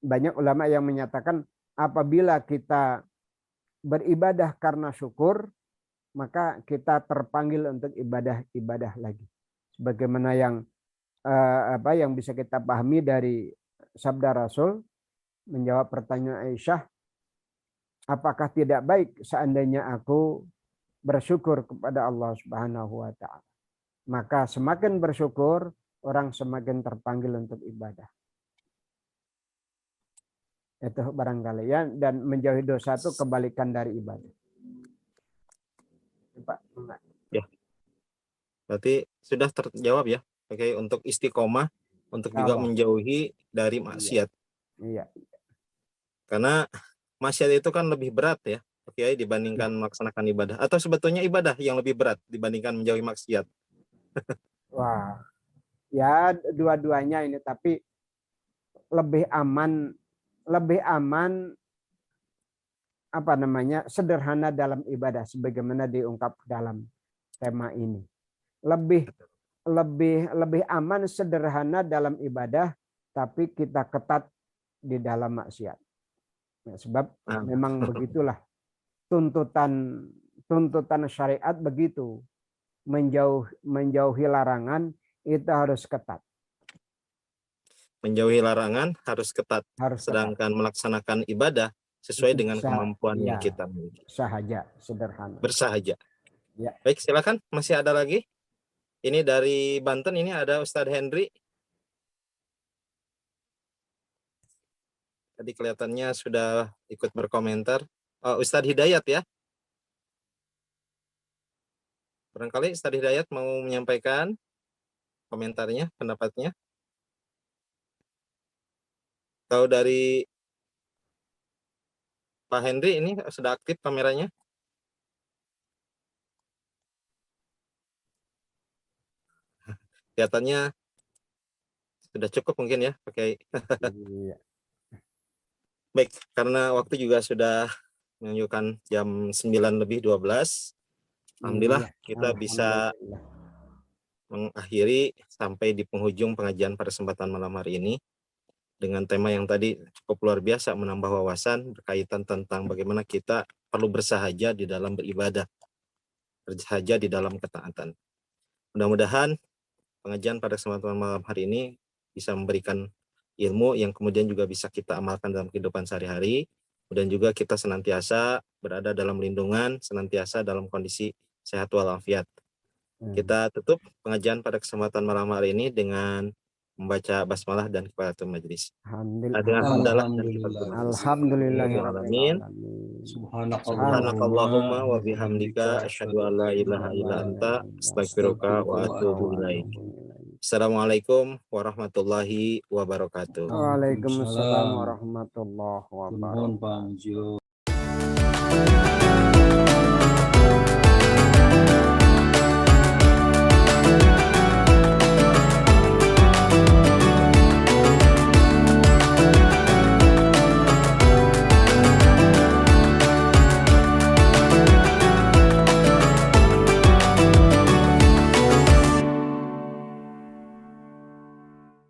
banyak ulama yang menyatakan apabila kita beribadah karena syukur, maka kita terpanggil untuk ibadah lagi. Sebagaimana yang bisa kita pahami dari sabda Rasul menjawab pertanyaan Aisyah, apakah tidak baik seandainya aku bersyukur kepada Allah Subhanahu wa taala? Maka semakin bersyukur, orang semakin terpanggil untuk ibadah. Itu barangkali ya, dan menjauhi dosa itu kebalikan dari ibadah. Pak. Ya. Berarti sudah terjawab ya. Oke, untuk istiqomah, untuk juga menjauhi dari maksiat. Iya. Karena maksiat itu kan lebih berat ya, Oke, dibandingkan melaksanakan ibadah. Atau sebetulnya ibadah yang lebih berat dibandingkan menjauhi maksiat. Wah, ya dua-duanya ini, tapi lebih aman lebih aman sederhana dalam ibadah sebagaimana diungkap dalam tema ini. Lebih aman sederhana dalam ibadah tapi kita ketat di dalam maksiat. Nah, sebab memang begitulah tuntutan syariat begitu. Menjauhi larangan itu harus ketat. Menjauhi larangan harus ketat. Sedangkan melaksanakan ibadah sesuai dengan kemampuan yang kita miliki. Sahaja, sederhana. Bersahaja. Ya. Baik, silakan. Masih ada lagi? Ini dari Banten, ini ada Ustadz Henry. Tadi kelihatannya sudah ikut berkomentar. Ustadz Hidayat ya. Barangkali Ustadz Hidayat mau menyampaikan komentarnya, pendapatnya. Tahu dari Pak Henry ini sudah aktif kameranya? Kelihatannya sudah cukup mungkin ya pakai. Iya. Baik, karena waktu juga sudah menunjukkan jam 9:12. Alhamdulillah kita bisa mengakhiri sampai di penghujung pengajian pada kesempatan malam hari ini dengan tema yang tadi cukup luar biasa, menambah wawasan berkaitan tentang bagaimana kita perlu bersahaja di dalam beribadah, bersahaja di dalam ketaatan. Mudah-mudahan pengajian pada kesempatan malam hari ini bisa memberikan ilmu yang kemudian juga bisa kita amalkan dalam kehidupan sehari-hari, dan juga kita senantiasa berada dalam lindungan, senantiasa dalam kondisi sehat walafiat. Kita tutup pengajian pada kesempatan malam hari ini dengan membaca basmalah dan kifaratul majlis. Alhamdulillahirabbil alamin. Subhanakallahumma wa bihamdika asyhadu an la ilaha illa anta astaghfiruka wa atubu ilaik. Assalamualaikum warahmatullahi wabarakatuh. Waalaikumsalam warahmatullahi wabarakatuh.